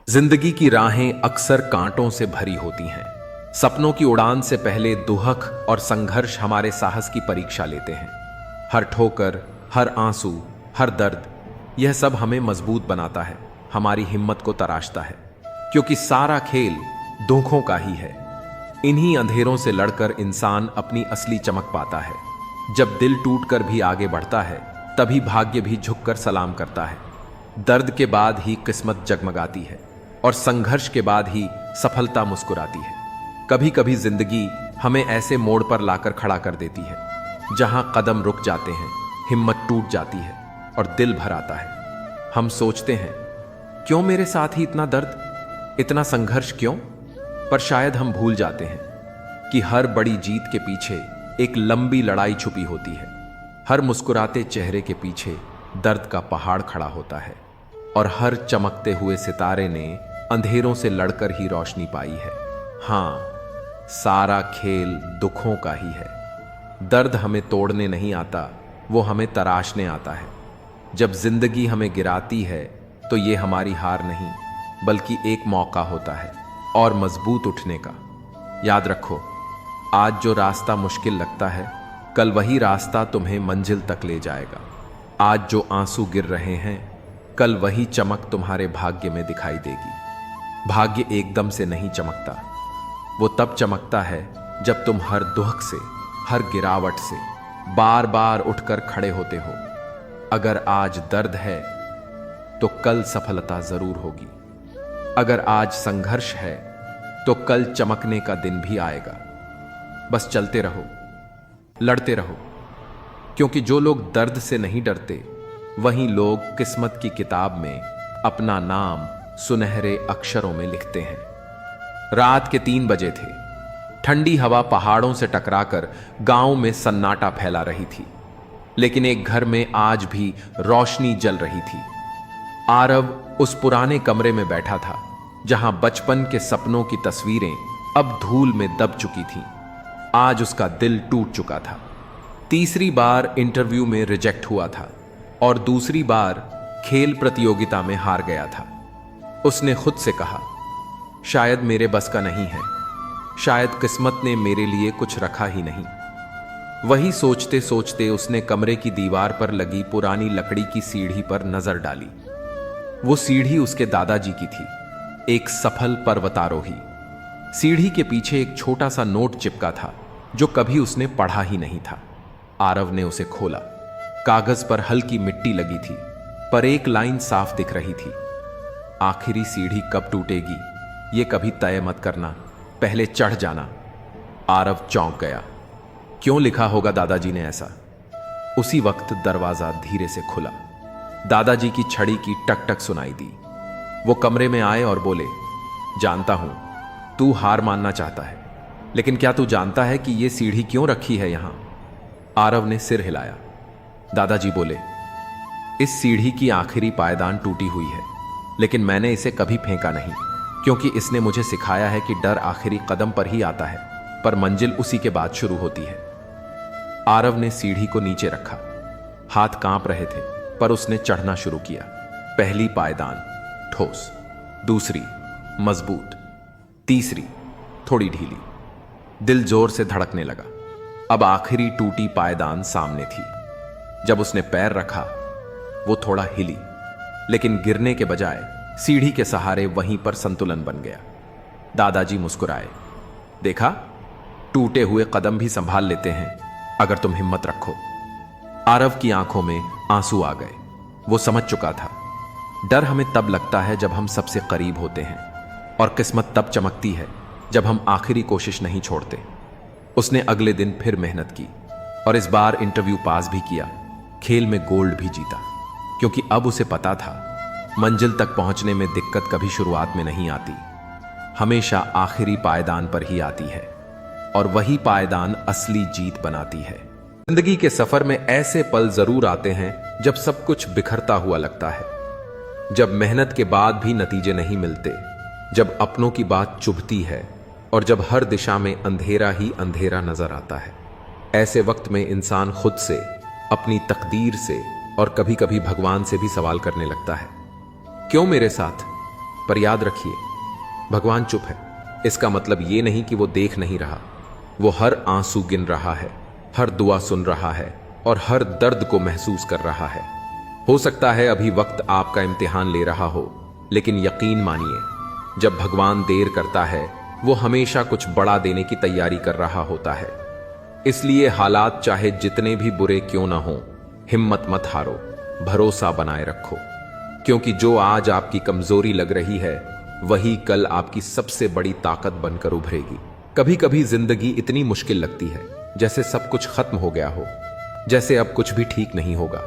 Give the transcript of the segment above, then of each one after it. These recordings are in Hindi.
जिंदगी की राहें अक्सर कांटों से भरी होती हैं। सपनों की उड़ान से पहले दुहक और संघर्ष हमारे साहस की परीक्षा लेते हैं। हर ठोकर, हर आंसू, हर दर्द, यह सब हमें मजबूत बनाता है, हमारी हिम्मत को तराशता है, क्योंकि सारा खेल दुखों का ही है। इन्हीं अंधेरों से लड़कर इंसान अपनी असली चमक पाता है। जब दिल टूटकर भी आगे बढ़ता है, तभी भाग्य भी झुककर सलाम करता है। दर्द के बाद ही किस्मत जगमगाती है और संघर्ष के बाद ही सफलता मुस्कुराती है। कभी कभी जिंदगी हमें ऐसे मोड़ पर लाकर खड़ा कर देती है जहां कदम रुक जाते हैं, हिम्मत टूट जाती है और दिल भर आता है। हम सोचते हैं, क्यों मेरे साथ ही इतना दर्द, इतना संघर्ष क्यों? पर शायद हम भूल जाते हैं कि हर बड़ी जीत के पीछे एक लंबी लड़ाई छुपी होती है। हर मुस्कुराते चेहरे के पीछे दर्द का पहाड़ खड़ा होता है और हर चमकते हुए सितारे ने अंधेरों से लड़कर ही रोशनी पाई है। हाँ, सारा खेल दुखों का ही है। दर्द हमें तोड़ने नहीं आता, वो हमें तराशने आता है। जब जिंदगी हमें गिराती है तो ये हमारी हार नहीं, बल्कि एक मौका होता है और मजबूत उठने का। याद रखो, आज जो रास्ता मुश्किल लगता है, कल वही रास्ता तुम्हें मंजिल तक ले जाएगा। आज जो आंसू गिर रहे हैं, कल वही चमक तुम्हारे भाग्य में दिखाई देगी। भाग्य एकदम से नहीं चमकता, वो तब चमकता है जब तुम हर दुख से, हर गिरावट से बार बार उठकर खड़े होते हो। अगर आज दर्द है तो कल सफलता जरूर होगी। अगर आज संघर्ष है तो कल चमकने का दिन भी आएगा। बस चलते रहो, लड़ते रहो, क्योंकि जो लोग दर्द से नहीं डरते, वहीं लोग किस्मत की किताब में अपना नाम सुनहरे अक्षरों में लिखते हैं। रात के 3 बजे थे। ठंडी हवा पहाड़ों से टकराकर गांव में सन्नाटा फैला रही थी, लेकिन एक घर में आज भी रोशनी जल रही थी। आरव उस पुराने कमरे में बैठा था जहां बचपन के सपनों की तस्वीरें अब धूल में दब चुकी थीं। आज उसका दिल टूट चुका था। तीसरी बार इंटरव्यू में रिजेक्ट हुआ था और दूसरी बार खेल प्रतियोगिता में हार गया था। उसने खुद से कहा, शायद मेरे बस का नहीं है, शायद किस्मत ने मेरे लिए कुछ रखा ही नहीं। वही सोचते सोचते उसने कमरे की दीवार पर लगी पुरानी लकड़ी की सीढ़ी पर नजर डाली। वो सीढ़ी उसके दादाजी की थी, एक सफल पर्वतारोही। सीढ़ी के पीछे एक छोटा सा नोट चिपका था जो कभी उसने पढ़ा ही नहीं था। आरव ने उसे खोला। कागज पर हल्की मिट्टी लगी थी, पर एक लाइन साफ दिख रही थी, आखिरी सीढ़ी कब टूटेगी ये कभी तय मत करना, पहले चढ़ जाना। आरव चौंक गया। क्यों लिखा होगा दादाजी ने ऐसा? उसी वक्त दरवाजा धीरे से खुला। दादाजी की छड़ी की टक टक सुनाई दी। वो कमरे में आए और बोले, जानता हूं तू हार मानना चाहता है, लेकिन क्या तू जानता है कि ये सीढ़ी क्यों रखी है यहां? आरव ने सिर हिलाया। दादाजी बोले, इस सीढ़ी की आखिरी पायदान टूटी हुई है, लेकिन मैंने इसे कभी फेंका नहीं, क्योंकि इसने मुझे सिखाया है कि डर आखिरी कदम पर ही आता है, पर मंजिल उसी के बाद शुरू होती है। आरव ने सीढ़ी को नीचे रखा। हाथ कांप रहे थे, पर उसने चढ़ना शुरू किया। पहली पायदान ठोस, दूसरी मजबूत, तीसरी थोड़ी ढीली। दिल जोर से धड़कने लगा। अब आखिरी टूटी पायदान सामने थी। जब उसने पैर रखा, वो थोड़ा हिली, लेकिन गिरने के बजाय सीढ़ी के सहारे वहीं पर संतुलन बन गया। दादाजी मुस्कुराए। देखा, टूटे हुए कदम भी संभाल लेते हैं अगर तुम हिम्मत रखो। आरव की आंखों में आंसू आ गए। वो समझ चुका था, डर हमें तब लगता है जब हम सबसे करीब होते हैं, और किस्मत तब चमकती है जब हम आखिरी कोशिश नहीं छोड़ते। उसने अगले दिन फिर मेहनत की और इस बार इंटरव्यू पास भी किया। खेल में गोल्ड भी जीता, क्योंकि अब उसे पता था, मंजिल तक पहुंचने में दिक्कत कभी शुरुआत में नहीं आती, हमेशा आखिरी पायदान पर ही आती है, और वही पायदान असली जीत बनाती है। जिंदगी के सफर में ऐसे पल जरूर आते हैं जब सब कुछ बिखरता हुआ लगता है, जब मेहनत के बाद भी नतीजे नहीं मिलते, जब अपनों की बात चुभती है और जब हर दिशा में अंधेरा ही अंधेरा नजर आता है। ऐसे वक्त में इंसान खुद से, अपनी तकदीर से और कभी कभी भगवान से भी सवाल करने लगता है, क्यों मेरे साथ? पर याद रखिए, भगवान चुप है। इसका मतलब ये नहीं कि वो देख नहीं रहा। वो हर आंसू गिन रहा है, हर दुआ सुन रहा है और हर दर्द को महसूस कर रहा है। हो सकता है अभी वक्त आपका इम्तिहान ले रहा हो, लेकिन यकीन मानिए, जब भगवान देर करता है वो हमेशा कुछ बड़ा देने की तैयारी कर रहा होता है। इसलिए हालात चाहे जितने भी बुरे क्यों ना हो, हिम्मत मत हारो, भरोसा बनाए रखो, क्योंकि जो आज आपकी कमजोरी लग रही है वही कल आपकी सबसे बड़ी ताकत बनकर उभरेगी। कभी कभी जिंदगी इतनी मुश्किल लगती है जैसे सब कुछ खत्म हो गया हो, जैसे अब कुछ भी ठीक नहीं होगा।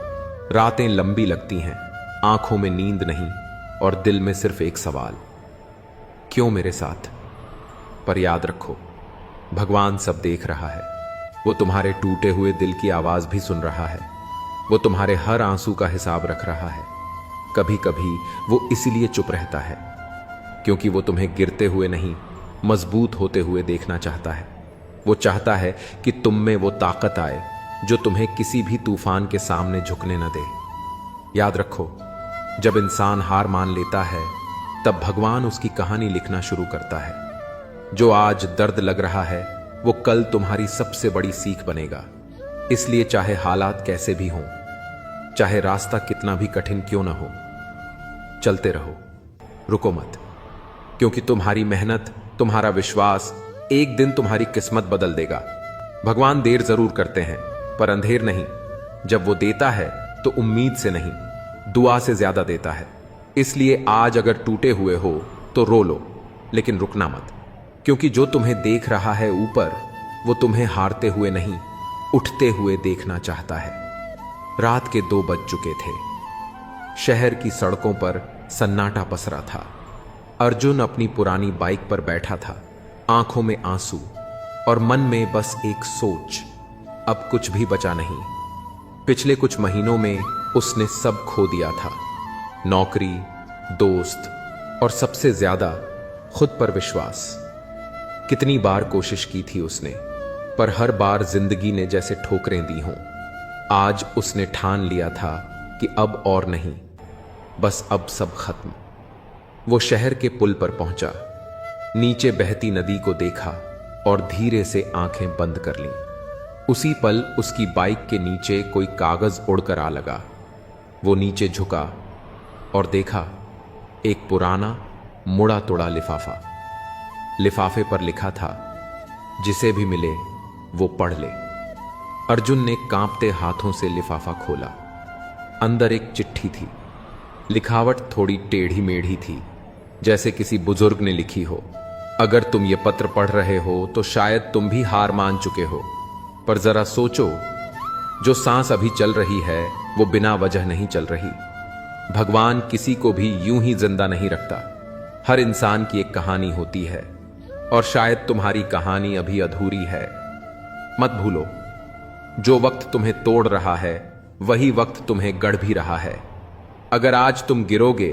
रातें लंबी लगती हैं, आंखों में नींद नहीं और दिल में सिर्फ एक सवाल, क्यों मेरे साथ। पर याद रखो, भगवान सब देख रहा है। वो तुम्हारे टूटे हुए दिल की आवाज भी सुन रहा है। वो तुम्हारे हर आंसू का हिसाब रख रहा है। कभी कभी वो इसीलिए चुप रहता है क्योंकि वो तुम्हें गिरते हुए नहीं, मजबूत होते हुए देखना चाहता है। वो चाहता है कि तुम में वो ताकत आए जो तुम्हें किसी भी तूफान के सामने झुकने न दे। याद रखो, जब इंसान हार मान लेता है तब भगवान उसकी कहानी लिखना शुरू करता है। जो आज दर्द लग रहा है वो कल तुम्हारी सबसे बड़ी सीख बनेगा। इसलिए चाहे हालात कैसे भी हों, चाहे रास्ता कितना भी कठिन क्यों ना हो, चलते रहो, रुको मत, क्योंकि तुम्हारी मेहनत, तुम्हारा विश्वास एक दिन तुम्हारी किस्मत बदल देगा। भगवान देर जरूर करते हैं पर अंधेर नहीं। जब वो देता है तो उम्मीद से नहीं, दुआ से ज्यादा देता है। इसलिए आज अगर टूटे हुए हो तो रो लो, लेकिन रुकना मत, क्योंकि जो तुम्हें देख रहा है ऊपर, वो तुम्हें हारते हुए नहीं, उठते हुए देखना चाहता है। रात के 2 बज चुके थे। शहर की सड़कों पर सन्नाटा पसरा था। अर्जुन अपनी पुरानी बाइक पर बैठा था, आंखों में आंसू और मन में बस एक सोच, अब कुछ भी बचा नहीं। पिछले कुछ महीनों में उसने सब खो दिया था, नौकरी, दोस्त और सबसे ज्यादा खुद पर विश्वास। कितनी बार कोशिश की थी उसने, पर हर बार जिंदगी ने जैसे ठोकरें दी हों। आज उसने ठान लिया था कि अब और नहीं, बस अब सब खत्म। वो शहर के पुल पर पहुंचा, नीचे बहती नदी को देखा और धीरे से आंखें बंद कर लीं। उसी पल उसकी बाइक के नीचे कोई कागज उड़कर आ लगा। वो नीचे झुका और देखा एक पुराना मुड़ा तोड़ा लिफाफा। लिफाफे पर लिखा था, जिसे भी मिले वो पढ़ ले। अर्जुन ने कांपते हाथों से लिफाफा खोला। अंदर एक चिट्ठी थी। लिखावट थोड़ी टेढ़ी मेढ़ी थी, जैसे किसी बुजुर्ग ने लिखी हो। अगर तुम ये पत्र पढ़ रहे हो तो शायद तुम भी हार मान चुके हो, पर जरा सोचो, जो सांस अभी चल रही है वो बिना वजह नहीं चल रही। भगवान किसी को भी यूं ही जिंदा नहीं रखता। हर इंसान की एक कहानी होती है और शायद तुम्हारी कहानी अभी अधूरी है। मत भूलो, जो वक्त तुम्हें तोड़ रहा है वही वक्त तुम्हें गढ़ भी रहा है। अगर आज तुम गिरोगे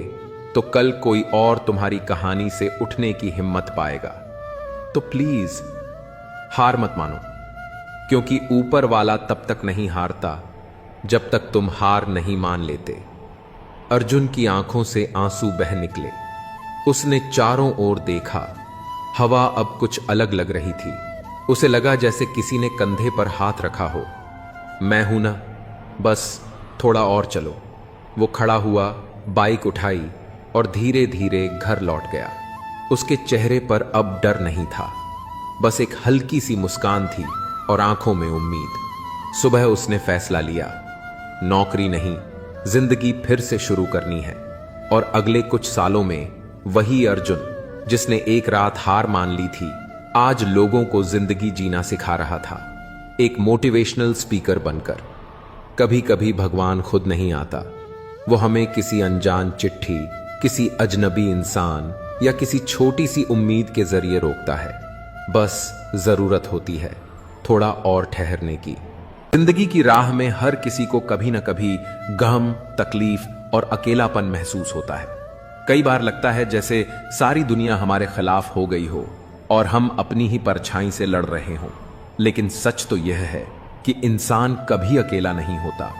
तो कल कोई और तुम्हारी कहानी से उठने की हिम्मत पाएगा। तो प्लीज हार मत मानो, क्योंकि ऊपर वाला तब तक नहीं हारता जब तक तुम हार नहीं मान लेते। अर्जुन की आंखों से आंसू बह निकले। उसने चारों ओर देखा। हवा अब कुछ अलग लग रही थी। उसे लगा जैसे किसी ने कंधे पर हाथ रखा हो। मैं हूं ना, बस थोड़ा और चलो। वो खड़ा हुआ, बाइक उठाई और धीरे धीरे घर लौट गया। उसके चेहरे पर अब डर नहीं था, बस एक हल्की सी मुस्कान थी और आंखों में उम्मीद। सुबह उसने फैसला लिया, नौकरी नहीं, जिंदगी फिर से शुरू करनी है। और अगले कुछ सालों में वही अर्जुन जिसने एक रात हार मान ली थी, आज लोगों को जिंदगी जीना सिखा रहा था, एक मोटिवेशनल स्पीकर बनकर। कभी कभी भगवान खुद नहीं आता, वो हमें किसी अनजान चिट्ठी, किसी अजनबी इंसान या किसी छोटी सी उम्मीद के जरिए रोकता है। बस जरूरत होती है थोड़ा और ठहरने की। जिंदगी की राह में हर किसी को कभी ना कभी गम, तकलीफ और अकेलापन महसूस होता है। कई बार लगता है जैसे सारी दुनिया हमारे खिलाफ हो गई हो और हम अपनी ही परछाई से लड़ रहे हों। लेकिन सच तो यह है कि इंसान कभी अकेला नहीं होता।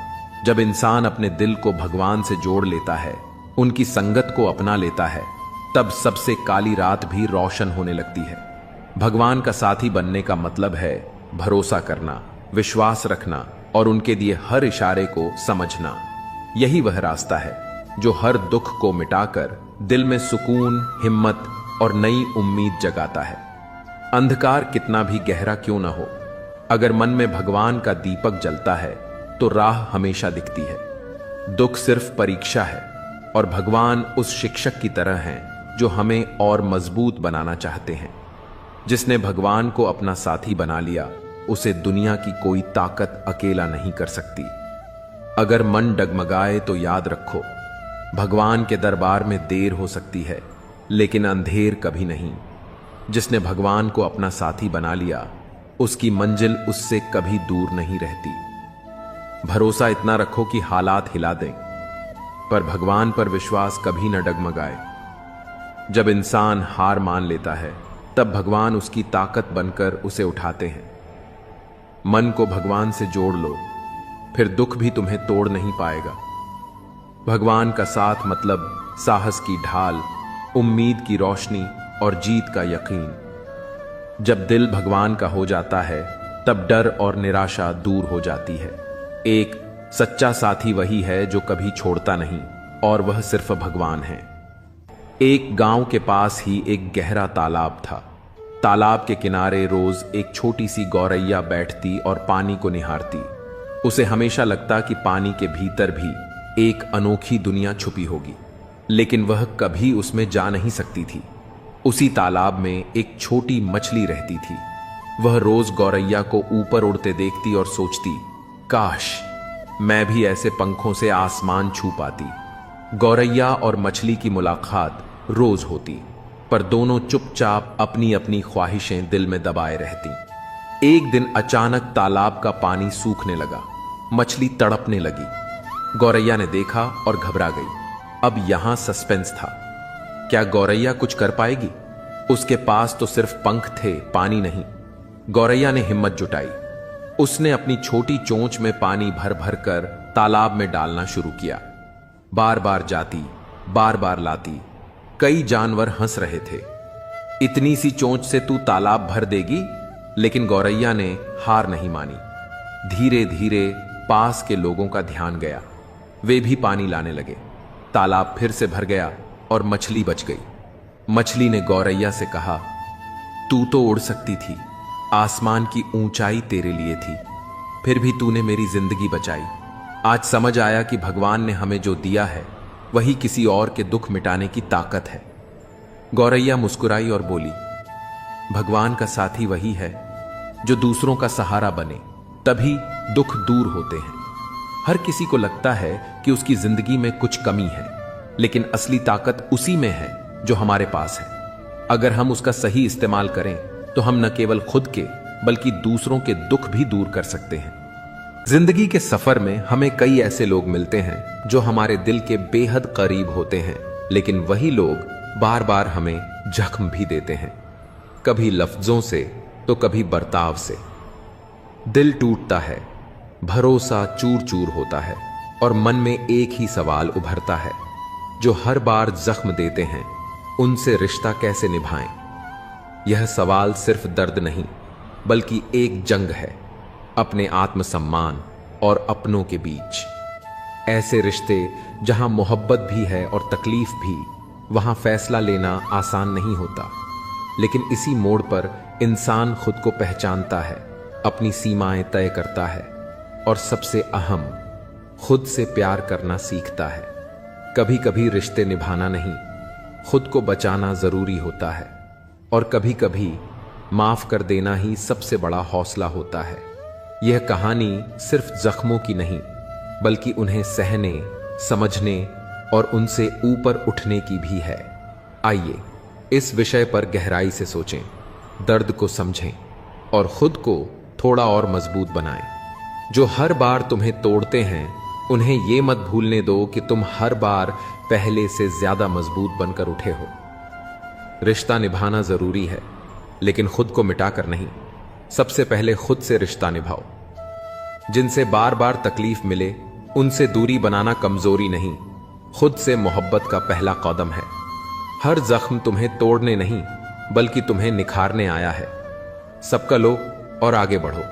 जब इंसान अपने दिल को भगवान से जोड़ लेता है, उनकी संगत को अपना लेता है, तब सबसे काली रात भी रोशन होने लगती है। भगवान का साथी बनने का मतलब है भरोसा करना, विश्वास रखना और उनके दिए हर इशारे को समझना। यही वह रास्ता है जो हर दुख को मिटाकर दिल में सुकून, हिम्मत और नई उम्मीद जगाता है। अंधकार कितना भी गहरा क्यों ना हो, अगर मन में भगवान का दीपक जलता है तो राह हमेशा दिखती है। दुख सिर्फ परीक्षा है और भगवान उस शिक्षक की तरह हैं जो हमें और मजबूत बनाना चाहते हैं। जिसने भगवान को अपना साथी बना लिया, उसे दुनिया की कोई ताकत अकेला नहीं कर सकती। अगर मन डगमगाए तो याद रखो, भगवान के दरबार में देर हो सकती है लेकिन अंधेर कभी नहीं। जिसने भगवान को अपना साथी बना लिया, उसकी मंजिल उससे कभी दूर नहीं रहती। भरोसा इतना रखो कि हालात हिला दें, पर भगवान पर विश्वास कभी न डगमगाए। जब इंसान हार मान लेता है, तब भगवान उसकी ताकत बनकर उसे उठाते हैं। मन को भगवान से जोड़ लो, फिर दुख भी तुम्हें तोड़ नहीं पाएगा। भगवान का साथ मतलब साहस की ढाल, उम्मीद की रोशनी और जीत का यकीन। जब दिल भगवान का हो जाता है, तब डर और निराशा दूर हो जाती है। एक सच्चा साथी वही है जो कभी छोड़ता नहीं, और वह सिर्फ भगवान है। एक गांव के पास ही एक गहरा तालाब था। तालाब के किनारे रोज एक छोटी सी गौरैया बैठती और पानी को निहारती। उसे हमेशा लगता कि पानी के भीतर भी एक अनोखी दुनिया छुपी होगी, लेकिन वह कभी उसमें जा नहीं सकती थी। उसी तालाब में एक छोटी मछली रहती थी। वह रोज गौरैया को ऊपर उड़ते देखती और सोचती, काश मैं भी ऐसे पंखों से आसमान छू पाती। गौरैया और मछली की मुलाकात रोज होती, पर दोनों चुपचाप अपनी अपनी ख्वाहिशें दिल में दबाए रहती। एक दिन अचानक तालाब का पानी सूखने लगा। मछली तड़पने लगी। गौरैया ने देखा और घबरा गई। अब यहां सस्पेंस था। क्या गौरैया कुछ कर पाएगी? उसके पास तो सिर्फ पंख थे, पानी नहीं। गौरैया ने हिम्मत जुटाई। उसने अपनी छोटी चोंच में पानी भर भर कर तालाब में डालना शुरू किया। बार बार जाती, बार बार लाती। कई जानवर हंस रहे थे, इतनी सी चोंच से तू तालाब भर देगी? लेकिन गौरैया ने हार नहीं मानी। धीरे धीरे पास के लोगों का ध्यान गया। वे भी पानी लाने लगे। तालाब फिर से भर गया और मछली बच गई। मछली ने गौरैया से कहा, तू तो उड़ सकती थी, आसमान की ऊंचाई तेरे लिए थी, फिर भी तूने मेरी जिंदगी बचाई। आज समझ आया कि भगवान ने हमें जो दिया है वही किसी और के दुख मिटाने की ताकत है। गौरैया मुस्कुराई और बोली, भगवान का साथी वही है जो दूसरों का सहारा बने, तभी दुख दूर होते हैं। हर किसी को लगता है कि उसकी जिंदगी में कुछ कमी है, लेकिन असली ताकत उसी में है जो हमारे पास है। अगर हम उसका सही इस्तेमाल करें तो हम न केवल खुद के बल्कि दूसरों के दुख भी दूर कर सकते हैं। जिंदगी के सफर में हमें कई ऐसे लोग मिलते हैं जो हमारे दिल के बेहद करीब होते हैं, लेकिन वही लोग बार बार हमें जख्म भी देते हैं, कभी लफ्जों से तो कभी बर्ताव से। दिल टूटता है, भरोसा चूर चूर होता है और मन में एक ही सवाल उभरता है, जो हर बार जख्म देते हैं उनसे रिश्ता कैसे निभाएं। यह सवाल सिर्फ दर्द नहीं बल्कि एक जंग है, अपने आत्मसम्मान और अपनों के बीच। ऐसे रिश्ते जहां मोहब्बत भी है और तकलीफ भी, वहां फैसला लेना आसान नहीं होता, लेकिन इसी मोड़ पर इंसान खुद को पहचानता है, अपनी सीमाएं तय करता है और सबसे अहम, खुद से प्यार करना सीखता है। कभी कभी रिश्ते निभाना नहीं, खुद को बचाना जरूरी होता है, और कभी कभी माफ कर देना ही सबसे बड़ा हौसला होता है। यह कहानी सिर्फ जख्मों की नहीं, बल्कि उन्हें सहने, समझने और उनसे ऊपर उठने की भी है। आइए इस विषय पर गहराई से सोचें, दर्द को समझें और खुद को थोड़ा और मजबूत बनाएं। जो हर बार तुम्हें तोड़ते हैं, उन्हें यह मत भूलने दो कि तुम हर बार पहले से ज्यादा मजबूत बनकर उठे हो। रिश्ता निभाना जरूरी है, लेकिन खुद को मिटाकर नहीं। सबसे पहले खुद से रिश्ता निभाओ। जिनसे बार बार तकलीफ मिले, उनसे दूरी बनाना कमजोरी नहीं, खुद से मोहब्बत का पहला कदम है। हर जख्म तुम्हें तोड़ने नहीं बल्कि तुम्हें निखारने आया है। सबका लो और आगे बढ़ो।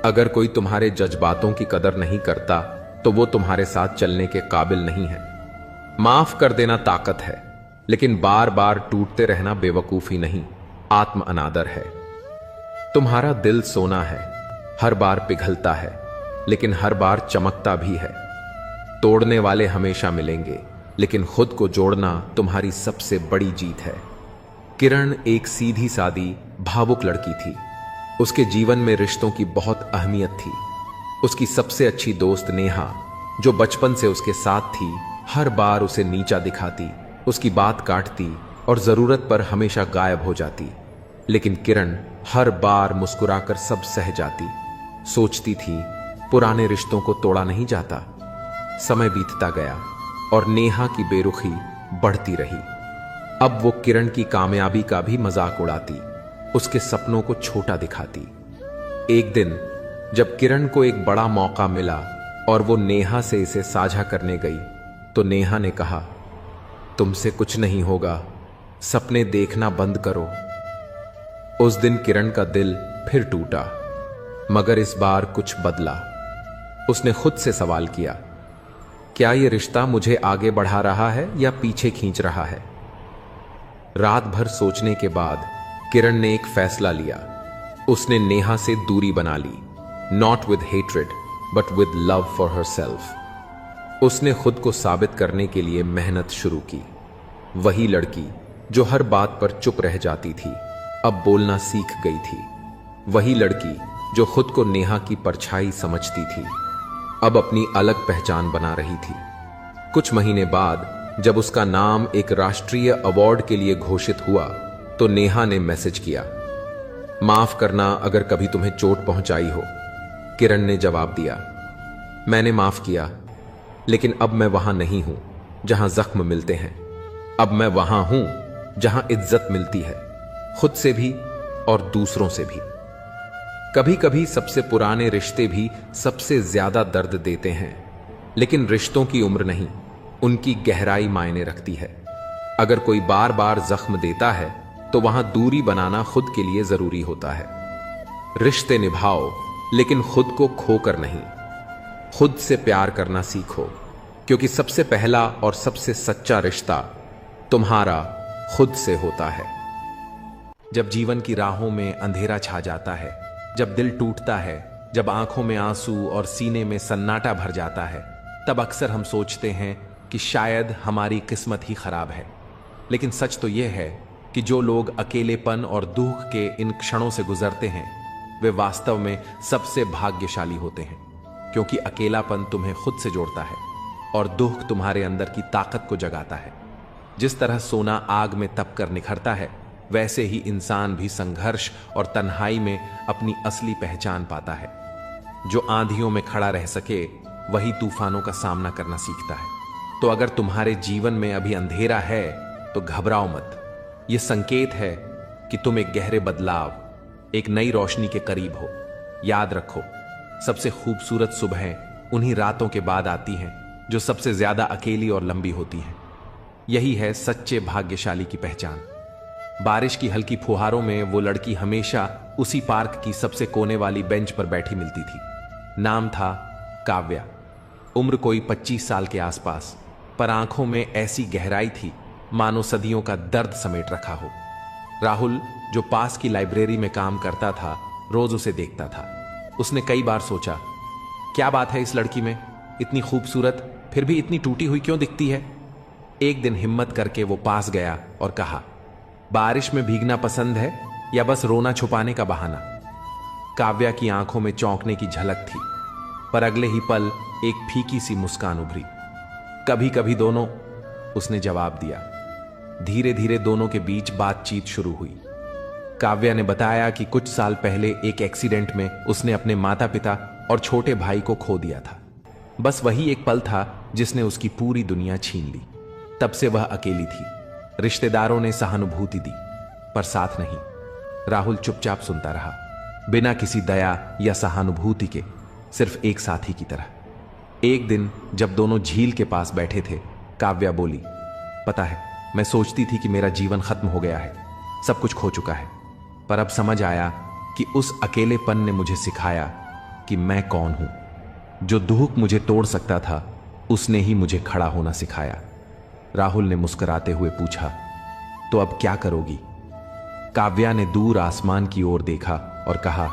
अगर कोई तुम्हारे जज्बातों की कदर नहीं करता तो वो तुम्हारे साथ चलने के काबिल नहीं है। माफ कर देना ताकत है, लेकिन बार बार टूटते रहना बेवकूफी नहीं, आत्म अनादर है। तुम्हारा दिल सोना है, हर बार पिघलता है लेकिन हर बार चमकता भी है। तोड़ने वाले हमेशा मिलेंगे, लेकिन खुद को जोड़ना तुम्हारी सबसे बड़ी जीत है। किरण एक सीधी सादी भावुक लड़की थी। उसके जीवन में रिश्तों की बहुत अहमियत थी। उसकी सबसे अच्छी दोस्त नेहा, जो बचपन से उसके साथ थी, हर बार उसे नीचा दिखाती, उसकी बात काटती और जरूरत पर हमेशा गायब हो जाती। लेकिन किरण हर बार मुस्कुराकर सब सह जाती। सोचती थी पुराने रिश्तों को तोड़ा नहीं जाता। समय बीतता गया और नेहा की बेरुखी बढ़ती रही। अब वो किरण की कामयाबी का भी मजाक उड़ाती, उसके सपनों को छोटा दिखाती। एक दिन जब किरण को एक बड़ा मौका मिला और वो नेहा से इसे साझा करने गई, तो नेहा ने कहा, तुमसे कुछ नहीं होगा, सपने देखना बंद करो। उस दिन किरण का दिल फिर टूटा, मगर इस बार कुछ बदला। उसने खुद से सवाल किया, क्या यह रिश्ता मुझे आगे बढ़ा रहा है या पीछे खींच रहा है? रात भर सोचने के बाद किरण ने एक फैसला लिया। उसने नेहा से दूरी बना ली, not with hatred but with love for herself. उसने खुद को साबित करने के लिए मेहनत शुरू की। वही लड़की जो हर बात पर चुप रह जाती थी, अब बोलना सीख गई थी। वही लड़की जो खुद को नेहा की परछाई समझती थी, अब अपनी अलग पहचान बना रही थी। कुछ महीने बाद जब उसका नाम एक राष्ट्रीय अवार्ड के लिए घोषित हुआ, तो नेहा ने मैसेज किया, माफ करना अगर कभी तुम्हें चोट पहुंचाई हो। किरण ने जवाब दिया, मैंने माफ किया, लेकिन अब मैं वहां नहीं हूं जहां जख्म मिलते हैं। अब मैं वहां हूं जहां इज्जत मिलती है, खुद से भी और दूसरों से भी। कभी कभी सबसे पुराने रिश्ते भी सबसे ज्यादा दर्द देते हैं, लेकिन रिश्तों की उम्र नहीं, उनकी गहराई मायने रखती है। अगर कोई बार बार जख्म देता है तो वहां दूरी बनाना खुद के लिए जरूरी होता है। रिश्ते निभाओ, लेकिन खुद को खोकर नहीं। खुद से प्यार करना सीखो, क्योंकि सबसे पहला और सबसे सच्चा रिश्ता तुम्हारा खुद से होता है। जब जीवन की राहों में अंधेरा छा जाता है, जब दिल टूटता है, जब आंखों में आंसू और सीने में सन्नाटा भर जाता है, तब अक्सर हम सोचते हैं कि शायद हमारी किस्मत ही खराब है। लेकिन सच तो यह है कि जो लोग अकेलेपन और दुख के इन क्षणों से गुजरते हैं, वे वास्तव में सबसे भाग्यशाली होते हैं, क्योंकि अकेलापन तुम्हें खुद से जोड़ता है और दुख तुम्हारे अंदर की ताकत को जगाता है। जिस तरह सोना आग में तप कर निखरता है, वैसे ही इंसान भी संघर्ष और तन्हाई में अपनी असली पहचान पाता है। जो आंधियों में खड़ा रह सके, वही तूफानों का सामना करना सीखता है। तो अगर तुम्हारे जीवन में अभी अंधेरा है तो घबराओ मत। यह संकेत है कि तुम एक गहरे बदलाव, एक नई रोशनी के करीब हो। याद रखो, सबसे खूबसूरत सुबहें उन्हीं रातों के बाद आती हैं जो सबसे ज्यादा अकेली और लंबी होती हैं। यही है सच्चे भाग्यशाली की पहचान। बारिश की हल्की फुहारों में वो लड़की हमेशा उसी पार्क की सबसे कोने वाली बेंच पर बैठी मिलती थी। नाम था काव्या। उम्र कोई 25 साल के आसपास, पर आंखों में ऐसी गहराई थी मानो सदियों का दर्द समेट रखा हो। राहुल, जो पास की लाइब्रेरी में काम करता था, रोज उसे देखता था। उसने कई बार सोचा, क्या बात है इस लड़की में, इतनी खूबसूरत फिर भी इतनी टूटी हुई क्यों दिखती है? एक दिन हिम्मत करके वो पास गया और कहा, बारिश में भीगना पसंद है या बस रोना छुपाने का बहाना? काव्या की आंखों में चौंकने की झलक थी, पर अगले ही पल एक फीकी सी मुस्कान उभरी। कभी कभी दोनों, उसने जवाब दिया। धीरे धीरे दोनों के बीच बातचीत शुरू हुई। काव्या ने बताया कि कुछ साल पहले एक एक्सीडेंट में उसने अपने माता पिता और छोटे भाई को खो दिया था। बस वही एक पल था जिसने उसकी पूरी दुनिया छीन ली। तब से वह अकेली थी। रिश्तेदारों ने सहानुभूति दी, पर साथ नहीं। राहुल चुपचाप सुनता रहा, बिना किसी दया या सहानुभूति के, सिर्फ एक साथी की तरह। एक दिन जब दोनों झील के पास बैठे थे, काव्या बोली, पता है, मैं सोचती थी कि मेरा जीवन खत्म हो गया है, सब कुछ खो चुका है। पर अब समझ आया कि उस अकेलेपन ने मुझे सिखाया कि मैं कौन हूं। जो दुख मुझे तोड़ सकता था, उसने ही मुझे खड़ा होना सिखाया। राहुल ने मुस्कुराते हुए पूछा, तो अब क्या करोगी? काव्या ने दूर आसमान की ओर देखा और कहा,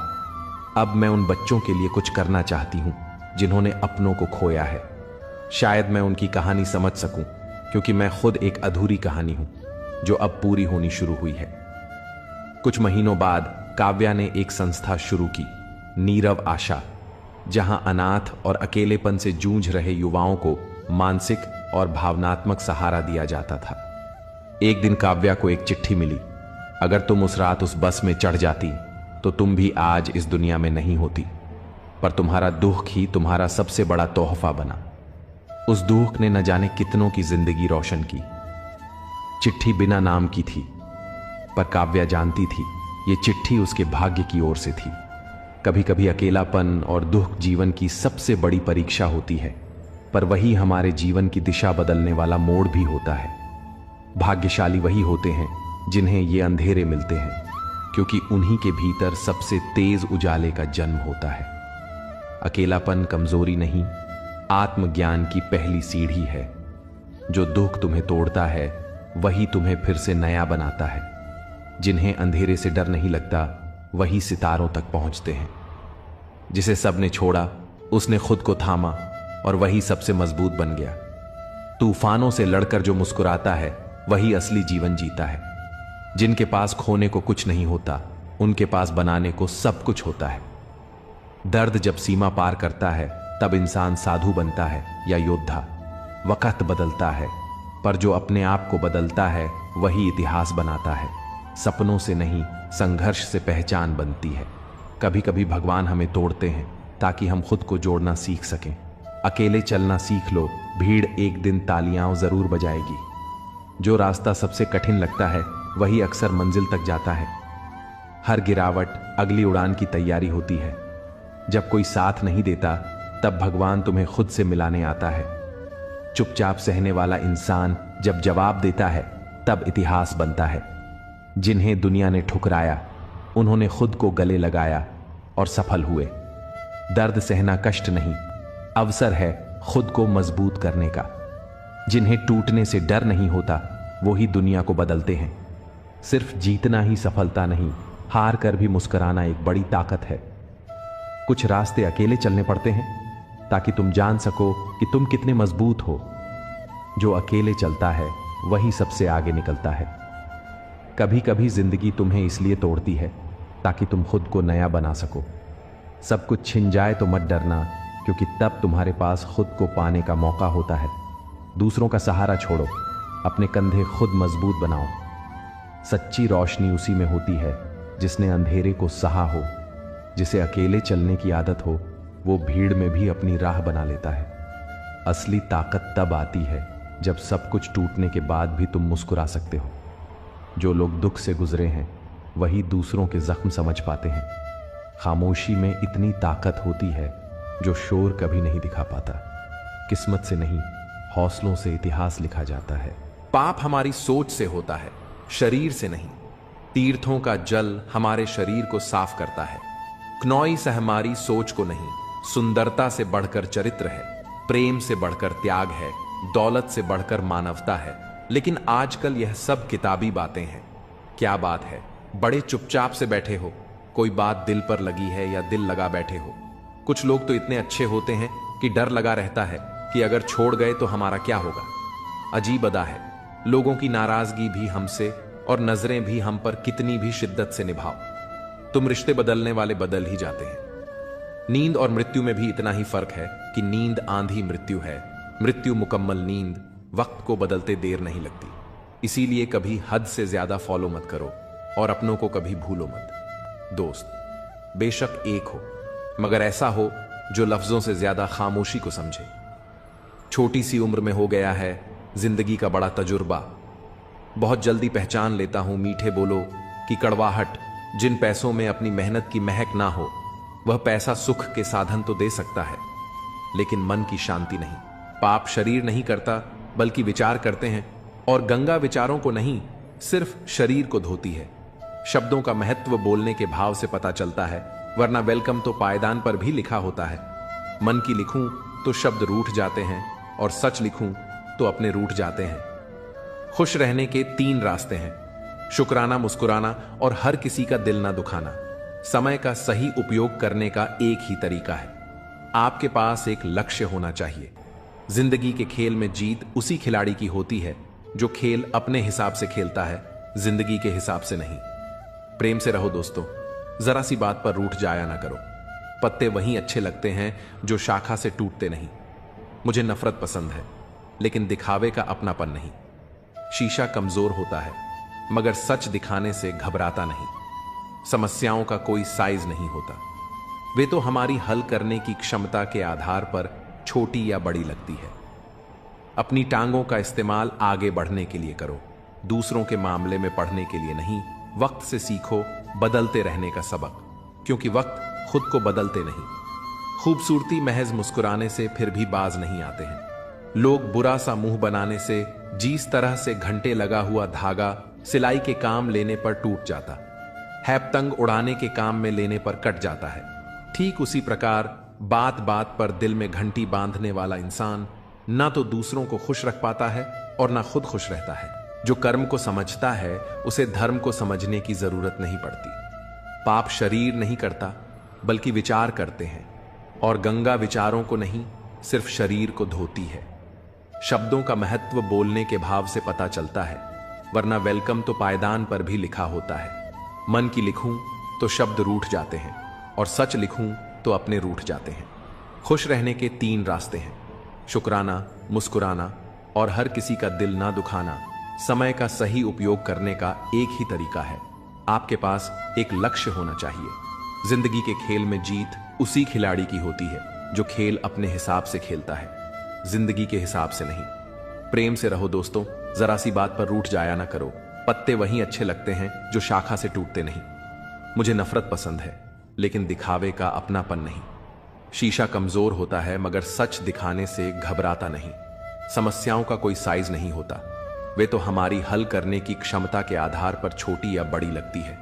अब मैं उन बच्चों के लिए कुछ करना चाहती हूं जिन्होंने अपनों को खोया है। शायद मैं उनकी कहानी समझ सकूं, क्योंकि मैं खुद एक अधूरी कहानी हूं जो अब पूरी होनी शुरू हुई है। कुछ महीनों बाद काव्या ने एक संस्था शुरू की, नीरव आशा, जहां अनाथ और अकेलेपन से जूझ रहे युवाओं को मानसिक और भावनात्मक सहारा दिया जाता था। एक दिन काव्या को एक चिट्ठी मिली। अगर तुम उस रात उस बस में चढ़ जाती तो तुम भी आज इस दुनिया में नहीं होती, पर तुम्हारा दुख ही तुम्हारा सबसे बड़ा तोहफा बना। उस दुख ने न जाने कितनों की जिंदगी रोशन की। चिट्ठी बिना नाम की थी, पर काव्या जानती थी ये चिट्ठी उसके भाग्य की ओर से थी। कभी कभी अकेलापन और दुख जीवन की सबसे बड़ी परीक्षा होती है, पर वही हमारे जीवन की दिशा बदलने वाला मोड़ भी होता है। भाग्यशाली वही होते हैं जिन्हें ये अंधेरे मिलते हैं, क्योंकि उन्हीं के भीतर सबसे तेज उजाले का जन्म होता है। अकेलापन कमजोरी नहीं, आत्मज्ञान की पहली सीढ़ी है। जो दुख तुम्हें तोड़ता है वही तुम्हें फिर से नया बनाता है। जिन्हें अंधेरे से डर नहीं लगता वही सितारों तक पहुंचते हैं। जिसे सबने छोड़ा उसने खुद को थामा और वही सबसे मजबूत बन गया। तूफानों से लड़कर जो मुस्कुराता है वही असली जीवन जीता है। जिनके पास खोने को कुछ नहीं होता, उनके पास बनाने को सब कुछ होता है। दर्द जब सीमा पार करता है तब इंसान साधु बनता है या योद्धा। वक्त बदलता है, पर जो अपने आप को बदलता है वही इतिहास बनाता है। सपनों से नहीं, संघर्ष से पहचान बनती है। कभी कभी भगवान हमें तोड़ते हैं ताकि हम खुद को जोड़ना सीख सकें। अकेले चलना सीख लो, भीड़ एक दिन तालियां जरूर बजाएगी। जो रास्ता सबसे कठिन लगता है वही अक्सर मंजिल तक जाता है। हर गिरावट अगली उड़ान की तैयारी होती है। जब कोई साथ नहीं देता तब भगवान तुम्हें खुद से मिलाने आता है। चुपचाप सहने वाला इंसान जब जवाब देता है तब इतिहास बनता है। जिन्हें दुनिया ने ठुकराया उन्होंने खुद को गले लगाया और सफल हुए। दर्द सहना कष्ट नहीं, अवसर है खुद को मजबूत करने का। जिन्हें टूटने से डर नहीं होता वो ही दुनिया को बदलते हैं। सिर्फ जीतना ही सफलता नहीं, हार कर भी मुस्कुराना एक बड़ी ताकत है। कुछ रास्ते अकेले चलने पड़ते हैं ताकि तुम जान सको कि तुम कितने मजबूत हो। जो अकेले चलता है वही सबसे आगे निकलता है। कभी कभी जिंदगी तुम्हें इसलिए तोड़ती है ताकि तुम खुद को नया बना सको। सब कुछ छिन जाए तो मत डरना, क्योंकि तब तुम्हारे पास खुद को पाने का मौका होता है। दूसरों का सहारा छोड़ो, अपने कंधे खुद मजबूत बनाओ। सच्ची रोशनी उसी में होती है जिसने अंधेरे को सहा हो। जिसे अकेले चलने की आदत हो वो भीड़ में भी अपनी राह बना लेता है। असली ताकत तब आती है जब सब कुछ टूटने के बाद भी तुम मुस्कुरा सकते हो। जो लोग दुख से गुजरे हैं वही दूसरों के जख्म समझ पाते हैं। खामोशी में इतनी ताकत होती है जो शोर कभी नहीं दिखा पाता। किस्मत से नहीं, हौसलों से इतिहास लिखा जाता है। पाप हमारी सोच से होता है, शरीर से नहीं। तीर्थों का जल हमारे शरीर को साफ करता है। क्नौई से हमारी सोच को नहीं, सुंदरता से बढ़कर चरित्र है, प्रेम से बढ़कर त्याग है, दौलत से बढ़कर मानवता है। लेकिन आजकल यह सब किताबी बातें हैं। क्या बात है, बड़े चुपचाप से बैठे हो, कोई बात दिल पर लगी है या दिल लगा बैठे हो। कुछ लोग तो इतने अच्छे होते हैं कि डर लगा रहता है कि अगर छोड़ गए तो हमारा क्या होगा। अजीब अदा है, लोगों की नाराजगी भी हमसे और नजरें भी हम पर कितनी भी शिद्दत से निभाओ, तुम रिश्ते बदलने वाले बदल ही जाते हैं। नींद और मृत्यु में भी इतना ही फर्क है कि नींद आंधी मृत्यु है, मृत्यु मुकम्मल नींद। वक्त को बदलते देर नहीं लगती। इसीलिए कभी हद से ज्यादा फॉलो मत करो और अपनों को कभी भूलो मत। दोस्त बेशक एक हो, मगर ऐसा हो जो लफ्जों से ज्यादा खामोशी को समझे। छोटी सी उम्र में हो गया है जिंदगी का बड़ा तजुर्बा। बहुत जल्दी पहचान लेता हूं मीठे बोलो की कड़वाहट। जिन पैसों में अपनी मेहनत की महक ना हो, वह पैसा सुख के साधन तो दे सकता है, लेकिन मन की शांति नहीं। पाप शरीर नहीं करता बल्कि विचार करते हैं, और गंगा विचारों को नहीं, सिर्फ शरीर को धोती है। शब्दों का महत्व बोलने के भाव से पता चलता है, वरना वेलकम तो पायदान पर भी लिखा होता है। मन की लिखूं तो शब्द रूठ जाते हैं, और सच लिखूं तो अपने रूठ जाते हैं। खुश रहने के 3 रास्ते हैं: शुक्राना, मुस्कुराना और हर किसी का दिल ना दुखाना। समय का सही उपयोग करने का एक ही तरीका है, आपके पास एक लक्ष्य होना चाहिए। जिंदगी के खेल में जीत उसी खिलाड़ी की होती है जो खेल अपने हिसाब से खेलता है, जिंदगी के हिसाब से नहीं। प्रेम से रहो दोस्तों, जरा सी बात पर रूठ जाया ना करो। पत्ते वहीं अच्छे लगते हैं जो शाखा से टूटते नहीं। मुझे नफरत पसंद है, लेकिन दिखावे का अपनापन नहीं। शीशा कमजोर होता है, मगर सच दिखाने से घबराता नहीं। समस्याओं का कोई साइज नहीं होता, वे तो हमारी हल करने की क्षमता के आधार पर छोटी या बड़ी लगती है। अपनी टांगों का इस्तेमाल आगे बढ़ने के लिए करो, दूसरों के मामले में पढ़ने के लिए नहीं। वक्त से सीखो बदलते रहने का सबक, क्योंकि वक्त खुद को बदलते नहीं। खूबसूरती महज मुस्कुराने से फिर भी बाज नहीं आते हैं। लोग बुरा सा मुंह बनाने से, जिस तरह से घंटे लगा हुआ धागा सिलाई के काम लेने पर टूट जाता है, पतंग उड़ाने के काम में लेने पर कट जाता है, ठीक उसी प्रकार बात बात पर दिल में घंटी बांधने वाला इंसान ना तो दूसरों को खुश रख पाता है और ना खुद खुश रहता है। जो कर्म को समझता है उसे धर्म को समझने की जरूरत नहीं पड़ती। पाप शरीर नहीं करता, बल्कि विचार करते हैं, और गंगा विचारों को नहीं, सिर्फ शरीर को धोती है। शब्दों का महत्व बोलने के भाव से पता चलता है, वरना वेलकम तो पायदान पर भी लिखा होता है। मन की लिखूं तो शब्द रूठ जाते हैं, और सच लिखूं तो अपने रूठ जाते हैं। खुश रहने के 3 रास्ते हैं: शुक्राना, मुस्कुराना और हर किसी का दिल ना दुखाना। समय का सही उपयोग करने का एक ही तरीका है, आपके पास एक लक्ष्य होना चाहिए। जिंदगी के खेल में जीत उसी खिलाड़ी की होती है जो खेल अपने हिसाब से खेलता है, जिंदगी के हिसाब से नहीं। प्रेम से रहो दोस्तों, जरा सी बात पर रूठ जाया ना करो। पत्ते वहीं अच्छे लगते हैं जो शाखा से टूटते नहीं। मुझे नफरत पसंद है, लेकिन दिखावे का अपनापन नहीं। शीशा कमजोर होता है, मगर सच दिखाने से घबराता नहीं। समस्याओं का कोई साइज नहीं होता, वे तो हमारी हल करने की क्षमता के आधार पर छोटी या बड़ी लगती है।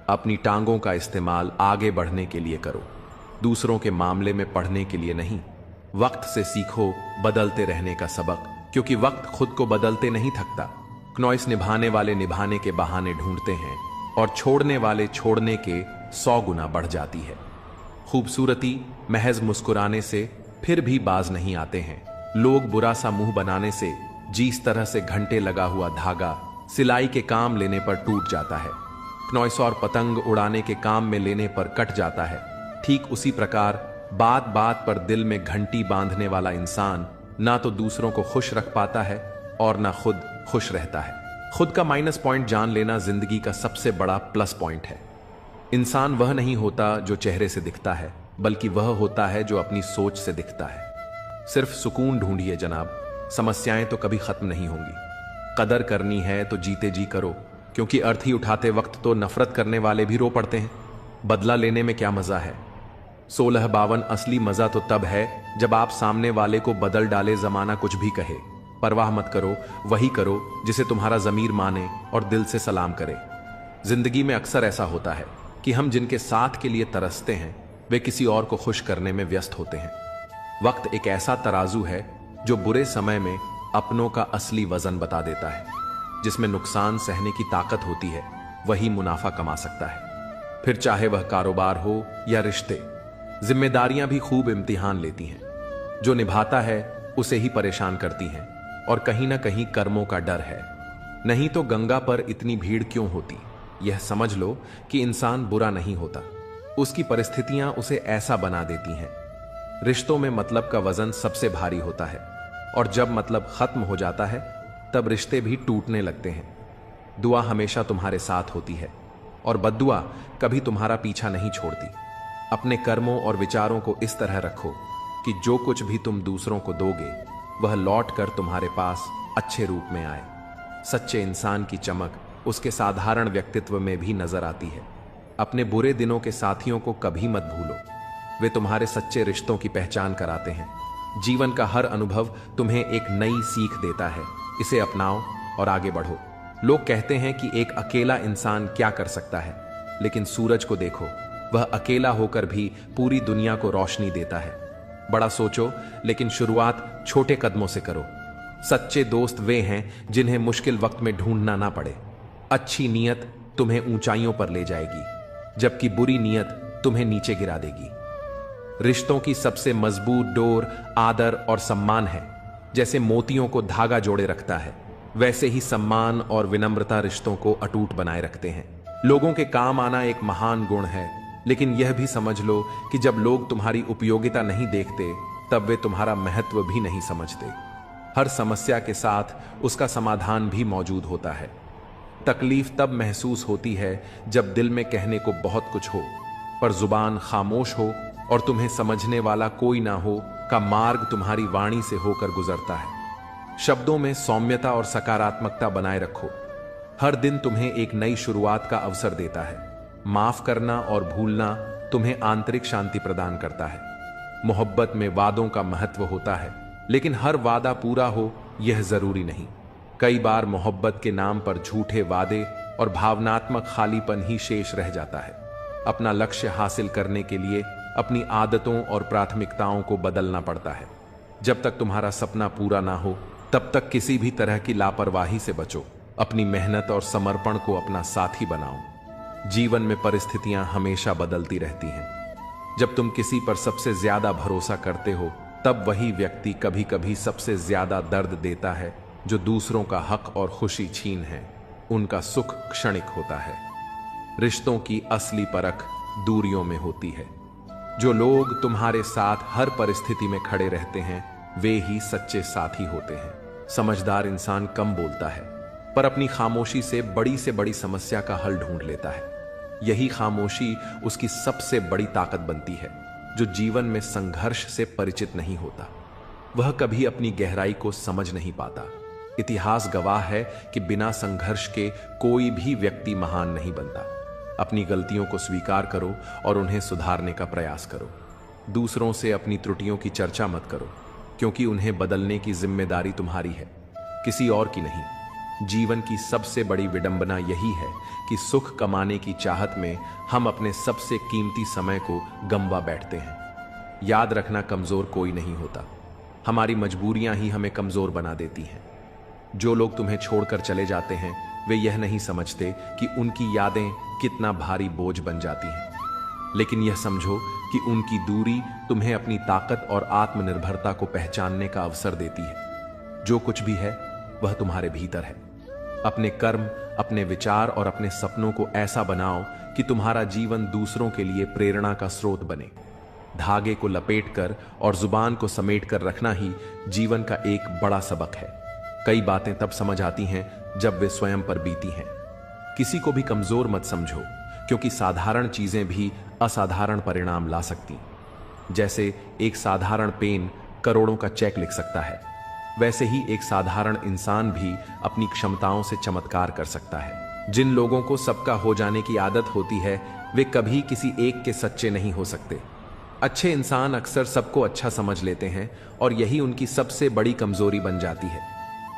अपनी टांगों का इस्तेमाल आगे बढ़ने के लिए करो, दूसरों के मामले में पढ़ने के लिए नहीं। वक्त से सीखो बदलते रहने का सबक, क्योंकि वक्त खुद को बदलते नहीं थकता। क्नॉइस निभाने वाले निभाने के बहाने ढूंढते हैं, और छोड़ने वाले छोड़ने के 100 गुना बढ़ जाती है। खूबसूरती महज मुस्कुराने से फिर भी बाज नहीं आते हैं। लोग बुरा सा मुंह बनाने से, जिस तरह से घंटे लगा हुआ धागा सिलाई के काम लेने पर टूट जाता है, क्नॉइस और पतंग उड़ाने के काम में लेने पर कट जाता है, ठीक उसी प्रकार बात बात पर दिल में घंटी बांधने वाला इंसान ना तो दूसरों को खुश रख पाता है और ना खुद खुश रहता है। खुद का माइनस पॉइंट जान लेना जिंदगी का सबसे बड़ा प्लस पॉइंट है। इंसान वह नहीं होता जो चेहरे से दिखता है, बल्कि वह होता है जो अपनी सोच से दिखता है। सिर्फ सुकून ढूंढिए जनाब, समस्याएं तो कभी खत्म नहीं होंगी। कदर करनी है तो जीते जी करो, क्योंकि अर्थी उठाते वक्त तो नफरत करने वाले भी रो पड़ते हैं। बदला लेने में क्या मजा है? 1652 असली मजा तो तब है जब आप सामने वाले को बदल डाले, जमाना कुछ भी कहे। परवाह मत करो, वही करो जिसे तुम्हारा जमीर माने और दिल से सलाम करे। जिंदगी में अक्सर ऐसा होता है कि हम जिनके साथ के लिए तरसते हैं, वे किसी और को खुश करने में व्यस्त होते हैं। वक्त एक ऐसा तराजू है जो बुरे समय में अपनों का असली वजन बता देता है। जिसमें नुकसान सहने की ताकत होती है, वही मुनाफा कमा सकता है। फिर चाहे वह कारोबार हो या रिश्ते, जिम्मेदारियां भी खूब इम्तिहान लेती हैं। जो निभाता है उसे ही परेशान करती हैं, और कहीं ना कहीं कर्मों का डर है। नहीं तो गंगा पर इतनी भीड़ क्यों होती? यह समझ लो कि इंसान बुरा नहीं होता, उसकी परिस्थितियां उसे ऐसा बना देती हैं। रिश्तों में मतलब का वजन सबसे भारी होता है, और जब मतलब खत्म हो जाता है तब रिश्ते भी टूटने लगते हैं। दुआ हमेशा तुम्हारे साथ होती है, और बद्दुआ कभी तुम्हारा पीछा नहीं छोड़ती। अपने कर्मों और विचारों को इस तरह रखो कि जो कुछ भी तुम दूसरों को दोगे, वह लौट कर तुम्हारे पास अच्छे रूप में आए। सच्चे इंसान की चमक उसके साधारण व्यक्तित्व में भी नजर आती है। अपने बुरे दिनों के साथियों को कभी मत भूलो, वे तुम्हारे सच्चे रिश्तों की पहचान कराते हैं। जीवन का हर अनुभव तुम्हें एक नई सीख देता है, इसे अपनाओ और आगे बढ़ो। लोग कहते हैं कि एक अकेला इंसान क्या कर सकता है, लेकिन सूरज को देखो, वह अकेला होकर भी पूरी दुनिया को रोशनी देता है। बड़ा सोचो, लेकिन शुरुआत छोटे कदमों से करो। सच्चे दोस्त वे हैं जिन्हें मुश्किल वक्त में ढूंढना ना पड़े। अच्छी नीयत तुम्हें ऊंचाइयों पर ले जाएगी, जबकि बुरी नीयत तुम्हें नीचे गिरा देगी। रिश्तों की सबसे मजबूत डोर आदर और सम्मान है। जैसे मोतियों को धागा जोड़े रखता है, वैसे ही सम्मान और विनम्रता रिश्तों को अटूट बनाए रखते हैं। लोगों के काम आना एक महान गुण है, लेकिन यह भी समझ लो कि जब लोग तुम्हारी उपयोगिता नहीं देखते, तब वे तुम्हारा महत्व भी नहीं समझते। हर समस्या के साथ उसका समाधान भी मौजूद होता है। तकलीफ तब महसूस होती है जब दिल में कहने को बहुत कुछ हो, पर जुबान खामोश हो और तुम्हें समझने वाला कोई ना हो का मार्ग तुम्हारी वाणी से होकर गुजरता है। शब्दों में सौम्यता और सकारात्मकता बनाए रखो। हर दिन तुम्हें एक नई शुरुआत का अवसर देता है। माफ करना और भूलना तुम्हें आंतरिक शांति प्रदान करता है। मोहब्बत में वादों का महत्व होता है, लेकिन हर वादा पूरा हो यह जरूरी नहीं। कई बार मोहब्बत के नाम पर झूठे वादे और भावनात्मक खालीपन ही शेष रह जाता है। अपना लक्ष्य हासिल करने के लिए अपनी आदतों और प्राथमिकताओं को बदलना पड़ता है। जब तक तुम्हारा सपना पूरा ना हो, तब तक किसी भी तरह की लापरवाही से बचो। अपनी मेहनत और समर्पण को अपना साथी बनाओ। जीवन में परिस्थितियां हमेशा बदलती रहती हैं। जब तुम किसी पर सबसे ज्यादा भरोसा करते हो, तब वही व्यक्ति कभी कभी सबसे ज्यादा दर्द देता है। जो दूसरों का हक और खुशी छीन है, उनका सुख क्षणिक होता है। रिश्तों की असली परख दूरियों में होती है। जो लोग तुम्हारे साथ हर परिस्थिति में खड़े रहते हैं, वे ही सच्चे साथी होते हैं। समझदार इंसान कम बोलता है, पर अपनी खामोशी से बड़ी समस्या का हल ढूंढ लेता है। यही खामोशी उसकी सबसे बड़ी ताकत बनती है। जो जीवन में संघर्ष से परिचित नहीं होता, वह कभी अपनी गहराई को समझ नहीं पाता। इतिहास गवाह है कि बिना संघर्ष के कोई भी व्यक्ति महान नहीं बनता। अपनी गलतियों को स्वीकार करो और उन्हें सुधारने का प्रयास करो। दूसरों से अपनी त्रुटियों की चर्चा मत करो, क्योंकि उन्हें बदलने की जिम्मेदारी तुम्हारी है, किसी और की नहीं। जीवन की सबसे बड़ी विडंबना यही है कि सुख कमाने की चाहत में हम अपने सबसे कीमती समय को गंवा बैठते हैं। याद रखना, कमजोर कोई नहीं होता, हमारी मजबूरियां ही हमें कमजोर बना देती हैं। जो लोग तुम्हें छोड़कर चले जाते हैं, वे यह नहीं समझते कि उनकी यादें कितना भारी बोझ बन जाती हैं। लेकिन यह समझो कि उनकी दूरी तुम्हें अपनी ताकत और आत्मनिर्भरता को पहचानने का अवसर देती है। जो कुछ भी है वह तुम्हारे भीतर है। अपने कर्म, अपने विचार और अपने सपनों को ऐसा बनाओ कि तुम्हारा जीवन दूसरों के लिए प्रेरणा का स्रोत बने। धागे को लपेटकर और जुबान को समेटकर रखना ही जीवन का एक बड़ा सबक है। कई बातें तब समझ आती हैं जब वे स्वयं पर बीती हैं। किसी को भी कमजोर मत समझो, क्योंकि साधारण चीजें भी असाधारण परिणाम ला सकती। जैसे एक साधारण पेन करोड़ों का चेक लिख सकता है, वैसे ही एक साधारण इंसान भी अपनी क्षमताओं से चमत्कार कर सकता है। जिन लोगों को सबका हो जाने की आदत होती है, वे कभी किसी एक के सच्चे नहीं हो सकते। अच्छे इंसान अक्सर सबको अच्छा समझ लेते हैं और यही उनकी सबसे बड़ी कमजोरी बन जाती है।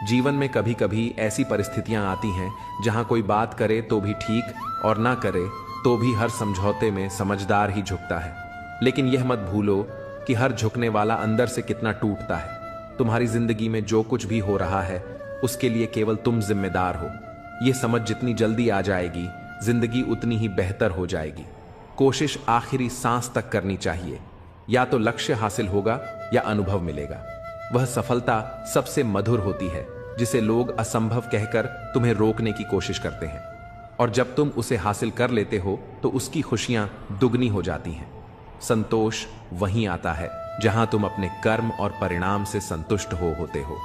जीवन में कभी कभी ऐसी परिस्थितियां आती हैं जहां कोई बात करे तो भी ठीक और ना करे तो भी हर समझौते में समझदार ही झुकता है। लेकिन यह मत भूलो कि हर झुकने वाला अंदर से कितना टूटता है। तुम्हारी जिंदगी में जो कुछ भी हो रहा है, उसके लिए केवल तुम जिम्मेदार हो। यह समझ जितनी जल्दी आ जाएगी, जिंदगी उतनी ही बेहतर हो जाएगी। कोशिश आखिरी सांस तक करनी चाहिए। या तो लक्ष्य हासिल होगा या अनुभव मिलेगा। वह सफलता सबसे मधुर होती है जिसे लोग असंभव कहकर तुम्हें रोकने की कोशिश करते हैं, और जब तुम उसे हासिल कर लेते हो तो उसकी खुशियां दुगनी हो जाती हैं। संतोष वहीं आता है जहां तुम अपने कर्म और परिणाम से संतुष्ट होते हो।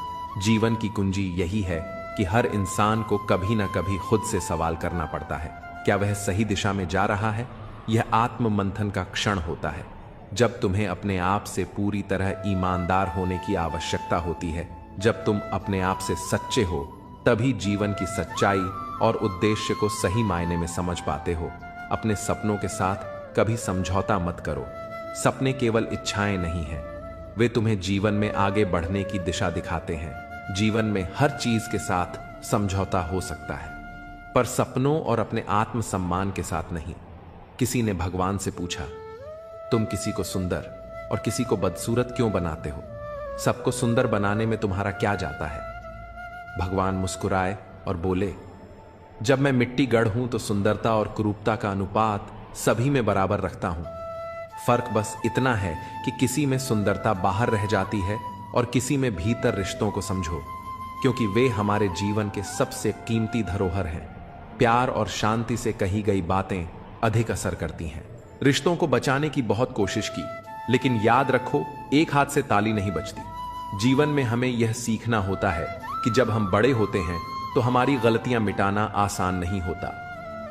जीवन की कुंजी यही है कि हर इंसान को कभी ना कभी खुद से सवाल करना पड़ता है, क्या वह सही दिशा में जा रहा है। यह आत्म मंथन का क्षण होता है जब तुम्हें अपने आप से पूरी तरह ईमानदार होने की आवश्यकता होती है। जब तुम अपने आप से सच्चे हो, तभी जीवन की सच्चाई और उद्देश्य को सही मायने में समझ पाते हो। अपने सपनों के साथ कभी समझौता मत करो। सपने केवल इच्छाएं नहीं हैं, वे तुम्हें जीवन में आगे बढ़ने की दिशा दिखाते हैं। जीवन में हर चीज के साथ समझौता हो सकता है, पर सपनों और अपने आत्मसम्मान के साथ नहीं। किसी ने भगवान से पूछा, तुम किसी को सुंदर और किसी को बदसूरत क्यों बनाते हो? सबको सुंदर बनाने में तुम्हारा क्या जाता है? भगवान मुस्कुराए और बोले, जब मैं मिट्टी गढ़ हूं तो सुंदरता और कुरूपता का अनुपात सभी में बराबर रखता हूं। फर्क बस इतना है कि किसी में सुंदरता बाहर रह जाती है और किसी में भीतर। रिश्तों को समझो, क्योंकि वे हमारे जीवन के सबसे कीमती धरोहर हैं। प्यार और शांति से कही गई बातें अधिक असर करती हैं। रिश्तों को बचाने की बहुत कोशिश की, लेकिन याद रखो, एक हाथ से ताली नहीं बजती। जीवन में हमें यह सीखना होता है कि जब हम बड़े होते हैं तो हमारी गलतियां मिटाना आसान नहीं होता।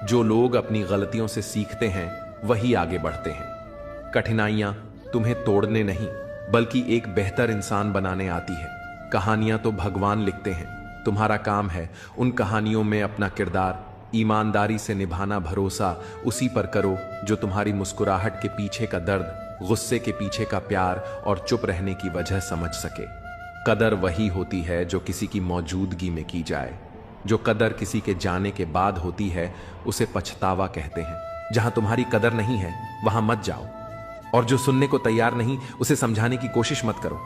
जो लोग अपनी गलतियों से सीखते हैं वही आगे बढ़ते हैं। कठिनाइयां तुम्हें तोड़ने नहीं बल्कि एक बेहतर इंसान बनाने आती है। कहानियां तो भगवान लिखते हैं, तुम्हारा काम है उन कहानियों में अपना किरदार ईमानदारी से निभाना। भरोसा उसी पर करो जो तुम्हारी मुस्कुराहट के पीछे का दर्द, गुस्से के पीछे का प्यार और चुप रहने की वजह समझ सके। कदर वही होती है जो किसी की मौजूदगी में की जाए। जो कदर किसी के जाने के बाद होती है उसे पछतावा कहते हैं। जहां तुम्हारी कदर नहीं है वहां मत जाओ, और जो सुनने को तैयार नहीं उसे समझाने की कोशिश मत करो।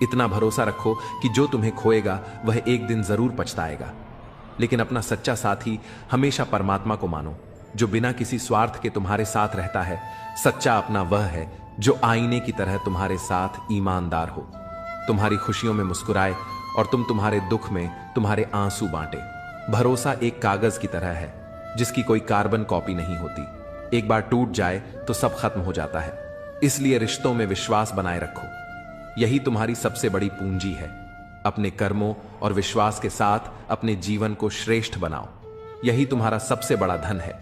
इतना भरोसा रखो कि जो तुम्हें खोएगा वह एक दिन जरूर पछताएगा। लेकिन अपना सच्चा साथी हमेशा परमात्मा को मानो, जो बिना किसी स्वार्थ के तुम्हारे साथ रहता है। सच्चा अपना वह है जो आईने की तरह तुम्हारे साथ ईमानदार हो, तुम्हारी खुशियों में मुस्कुराए और तुम्हारे दुख में तुम्हारे आंसू बांटे। भरोसा एक कागज की तरह है जिसकी कोई कार्बन कॉपी नहीं होती। एक बार टूट जाए तो सब खत्म हो जाता है। इसलिए रिश्तों में विश्वास बनाए रखो, यही तुम्हारी सबसे बड़ी पूंजी है। अपने कर्मों और विश्वास के साथ अपने जीवन को श्रेष्ठ बनाओ, यही तुम्हारा सबसे बड़ा धन है।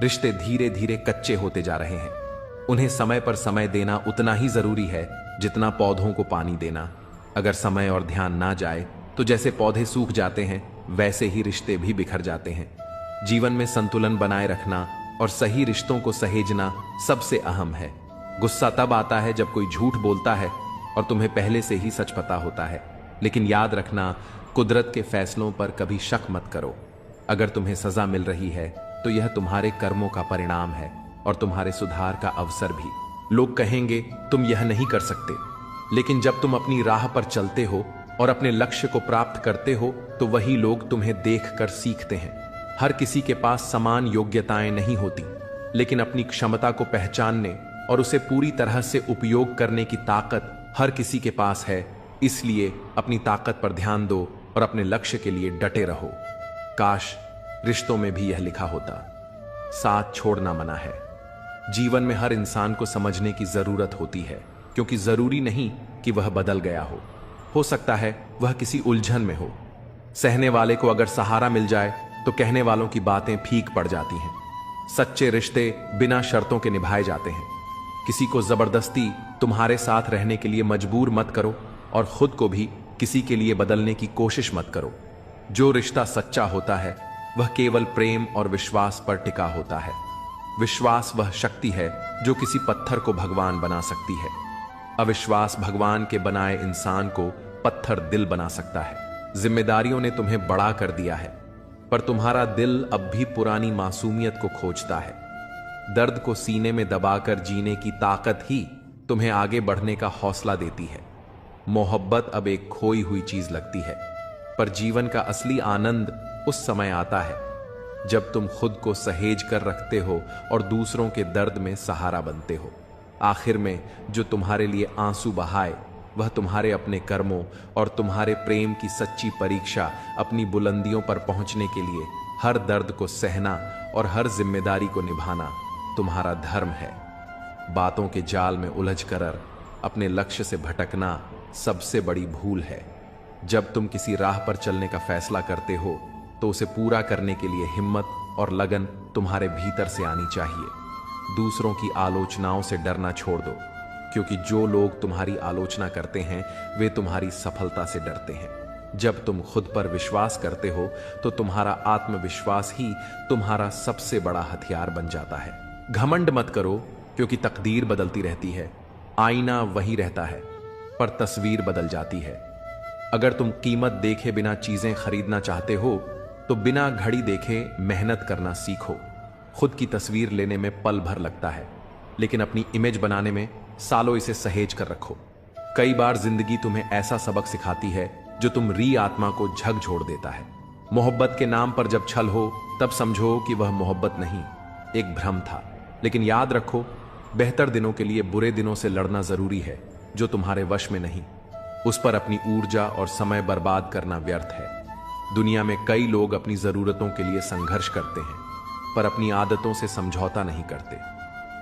रिश्ते धीरे धीरे कच्चे होते जा रहे हैं, उन्हें समय पर समय देना उतना ही जरूरी है जितना पौधों को पानी देना। अगर समय और ध्यान ना जाए तो जैसे पौधे सूख जाते हैं वैसे ही रिश्ते भी बिखर जाते हैं। जीवन में संतुलन बनाए रखना और सही रिश्तों को सहेजना सबसे अहम है। गुस्सा तब आता है जब कोई झूठ बोलता है और तुम्हें पहले से ही सच पता होता है। लेकिन याद रखना, कुदरत के फैसलों पर कभी शक मत करो। अगर तुम्हें सजा मिल रही है तो यह तुम्हारे कर्मों का परिणाम है और तुम्हारे सुधार का अवसर भी। लोग कहेंगे तुम यह नहीं कर सकते, लेकिन जब तुम अपनी राह पर चलते हो और अपने लक्ष्य को प्राप्त करते हो तो वही लोग तुम्हें देखकर सीखते हैं। हर किसी के पास समान योग्यताएं नहीं होती, लेकिन अपनी क्षमता को पहचानने और उसे पूरी तरह से उपयोग करने की ताकत हर किसी के पास है। इसलिए अपनी ताकत पर ध्यान दो और अपने लक्ष्य के लिए डटे रहो। काश रिश्तों में भी यह लिखा होता, साथ छोड़ना मना है। जीवन में हर इंसान को समझने की जरूरत होती है, क्योंकि जरूरी नहीं कि वह बदल गया हो सकता है वह किसी उलझन में हो। सहने वाले को अगर सहारा मिल जाए तो कहने वालों की बातें फीक पड़ जाती हैं। सच्चे रिश्ते बिना शर्तों के निभाए जाते हैं। किसी को जबरदस्ती तुम्हारे साथ रहने के लिए मजबूर मत करो और खुद को भी किसी के लिए बदलने की कोशिश मत करो। जो रिश्ता सच्चा होता है वह केवल प्रेम और विश्वास पर टिका होता है। विश्वास वह शक्ति है जो किसी पत्थर को भगवान बना सकती है। अविश्वास भगवान के बनाए इंसान को पत्थर दिल बना सकता है। जिम्मेदारियों ने तुम्हें बड़ा कर दिया है, पर तुम्हारा दिल अब भी पुरानी मासूमियत को खोजता है। दर्द को सीने में दबाकर जीने की ताकत ही तुम्हें आगे बढ़ने का हौसला देती है। मोहब्बत अब एक खोई हुई चीज लगती है, पर जीवन का असली आनंद उस समय आता है जब तुम खुद को सहेज कर रखते हो और दूसरों के दर्द में सहारा बनते हो। आखिर में जो तुम्हारे लिए आंसू बहाए वह तुम्हारे अपने कर्मों और तुम्हारे प्रेम की सच्ची परीक्षा। अपनी बुलंदियों पर पहुंचने के लिए हर दर्द को सहना और हर जिम्मेदारी को निभाना तुम्हारा धर्म है। बातों के जाल में उलझ कर अपने लक्ष्य से भटकना सबसे बड़ी भूल है। जब तुम किसी राह पर चलने का फैसला करते हो तो उसे पूरा करने के लिए हिम्मत और लगन तुम्हारे भीतर से आनी चाहिए। दूसरों की आलोचनाओं से डरना छोड़ दो, क्योंकि जो लोग तुम्हारी आलोचना करते हैं वे तुम्हारी सफलता से डरते हैं। जब तुम खुद पर विश्वास करते हो तो तुम्हारा आत्मविश्वास ही तुम्हारा सबसे बड़ा हथियार बन जाता है। घमंड मत करो, क्योंकि तकदीर बदलती रहती है। आईना वही रहता है, पर तस्वीर बदल जाती है। अगर तुम कीमत देखे बिना चीजें खरीदना चाहते हो तो बिना घड़ी देखे मेहनत करना सीखो। खुद की तस्वीर लेने में पल भर लगता है, लेकिन अपनी इमेज बनाने में सालों इसे सहेज कर रखो। कई बार जिंदगी तुम्हें ऐसा सबक सिखाती है जो तुम री आत्मा को झकझोर देता है। मोहब्बत के नाम पर जब छल हो तब समझो कि वह मोहब्बत नहीं, एक भ्रम था। लेकिन याद रखो, बेहतर दिनों के लिए बुरे दिनों से लड़ना जरूरी है जो तुम्हारे वश में नहीं। उस पर अपनी ऊर्जा और समय बर्बाद करना व्यर्थ है। दुनिया में कई लोग अपनी जरूरतों के लिए संघर्ष करते हैं, पर अपनी आदतों से समझौता नहीं करते।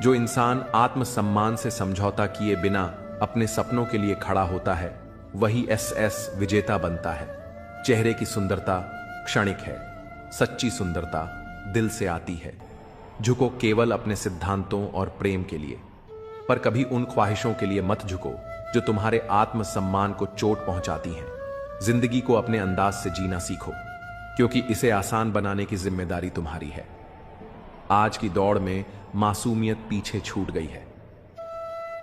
जो इंसान आत्मसम्मान से समझौता किए बिना अपने सपनों के लिए खड़ा होता है, वही एसएस विजेता बनता है। चेहरे की सुंदरता क्षणिक है, सच्ची सुंदरता दिल से आती है। झुको केवल अपने सिद्धांतों और प्रेम के लिए, पर कभी उन ख्वाहिशों के लिए मत झुको जो तुम्हारे आत्मसम्मान को चोट पहुंचाती हैं। जिंदगी को अपने अंदाज से जीना सीखो, क्योंकि इसे आसान बनाने की जिम्मेदारी तुम्हारी है। आज की दौड़ में मासूमियत पीछे छूट गई है।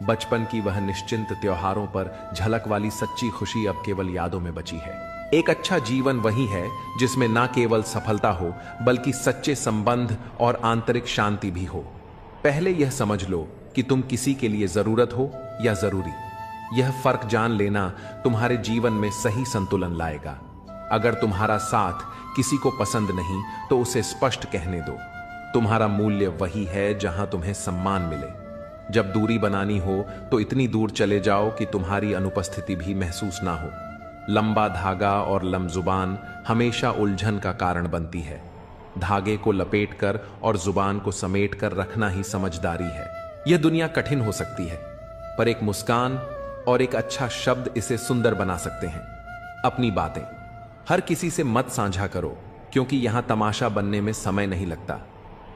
बचपन की वह निश्चिंत त्योहारों पर झलक वाली सच्ची खुशी अब केवल यादों में बची है। एक अच्छा जीवन वही है जिसमें ना केवल सफलता हो, बल्कि सच्चे संबंध और आंतरिक शांति भी हो। पहले यह समझ लो कि तुम किसी के लिए जरूरत हो या जरूरी। यह फर्क जान लेना तुम्हारे जीवन में सही संतुलन लाएगा। अगर तुम्हारा साथ किसी को पसंद नहीं तो उसे स्पष्ट कहने दो। तुम्हारा मूल्य वही है जहां तुम्हें सम्मान मिले। जब दूरी बनानी हो तो इतनी दूर चले जाओ कि तुम्हारी अनुपस्थिति भी महसूस ना हो। लंबा धागा और लमजुबान हमेशा उलझन का कारण बनती है। धागे को लपेटकर और जुबान को समेटकर रखना ही समझदारी है। यह दुनिया कठिन हो सकती है, पर एक मुस्कान और एक अच्छा शब्द इसे सुंदर बना सकते हैं। अपनी बातें हर किसी से मत साझा करो, क्योंकि यहां तमाशा बनने में समय नहीं लगता।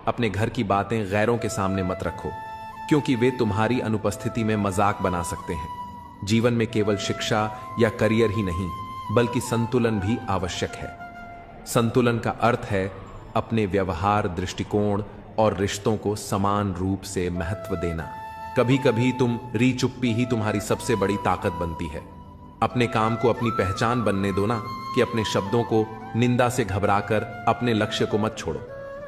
अपने घर की बातें गैरों के सामने मत रखो, क्योंकि वे तुम्हारी अनुपस्थिति में मजाक बना सकते हैं। जीवन में केवल शिक्षा या करियर ही नहीं, बल्कि संतुलन भी आवश्यक है। संतुलन का अर्थ है अपने व्यवहार, दृष्टिकोण और रिश्तों को समान रूप से महत्व देना। कभी कभी तुम री चुप्पी ही तुम्हारी सबसे बड़ी ताकत बनती है। अपने काम को अपनी पहचान बनने दो ना, कि अपने शब्दों को निंदा से घबराकर अपने लक्ष्य को मत छोड़ो,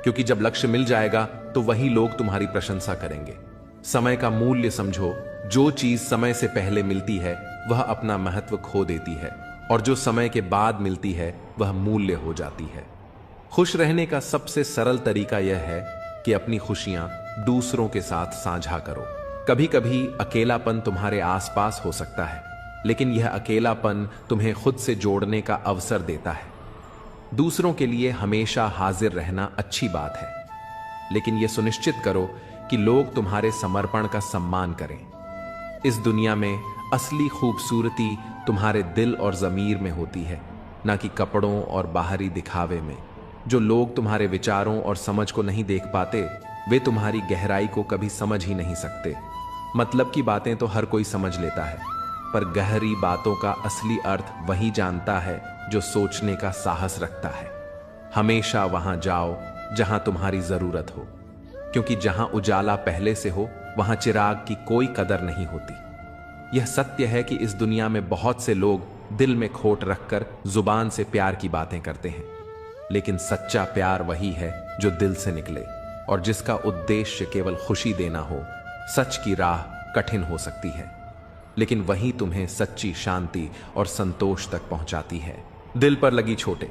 क्योंकि जब लक्ष्य मिल जाएगा तो वही लोग तुम्हारी प्रशंसा करेंगे। समय का मूल्य समझो। जो चीज समय से पहले मिलती है वह अपना महत्व खो देती है, और जो समय के बाद मिलती है वह मूल्य हो जाती है। खुश रहने का सबसे सरल तरीका यह है कि अपनी खुशियां दूसरों के साथ साझा करो। कभी कभी अकेलापन तुम्हारे आसपास हो सकता है, लेकिन यह अकेलापन तुम्हें खुद से जोड़ने का अवसर देता है। दूसरों के लिए हमेशा हाजिर रहना अच्छी बात है, लेकिन यह सुनिश्चित करो कि लोग तुम्हारे समर्पण का सम्मान करें। इस दुनिया में असली खूबसूरती तुम्हारे दिल और ज़मीर में होती है, ना कि कपड़ों और बाहरी दिखावे में। जो लोग तुम्हारे विचारों और समझ को नहीं देख पाते, वे तुम्हारी गहराई को कभी समझ ही नहीं सकते। मतलब की बातें तो हर कोई समझ लेता है, पर गहरी बातों का असली अर्थ वही जानता है जो सोचने का साहस रखता है। हमेशा वहां जाओ जहां तुम्हारी जरूरत हो, क्योंकि जहां उजाला पहले से हो वहां चिराग की कोई कदर नहीं होती। यह सत्य है कि इस दुनिया में बहुत से लोग दिल में खोट रखकर जुबान से प्यार की बातें करते हैं, लेकिन सच्चा प्यार वही है जो दिल से निकले और जिसका उद्देश्य केवल खुशी देना हो। सच की राह कठिन हो सकती है, लेकिन वही तुम्हें सच्ची शांति और संतोष तक पहुंचाती है। दिल पर लगी चोटें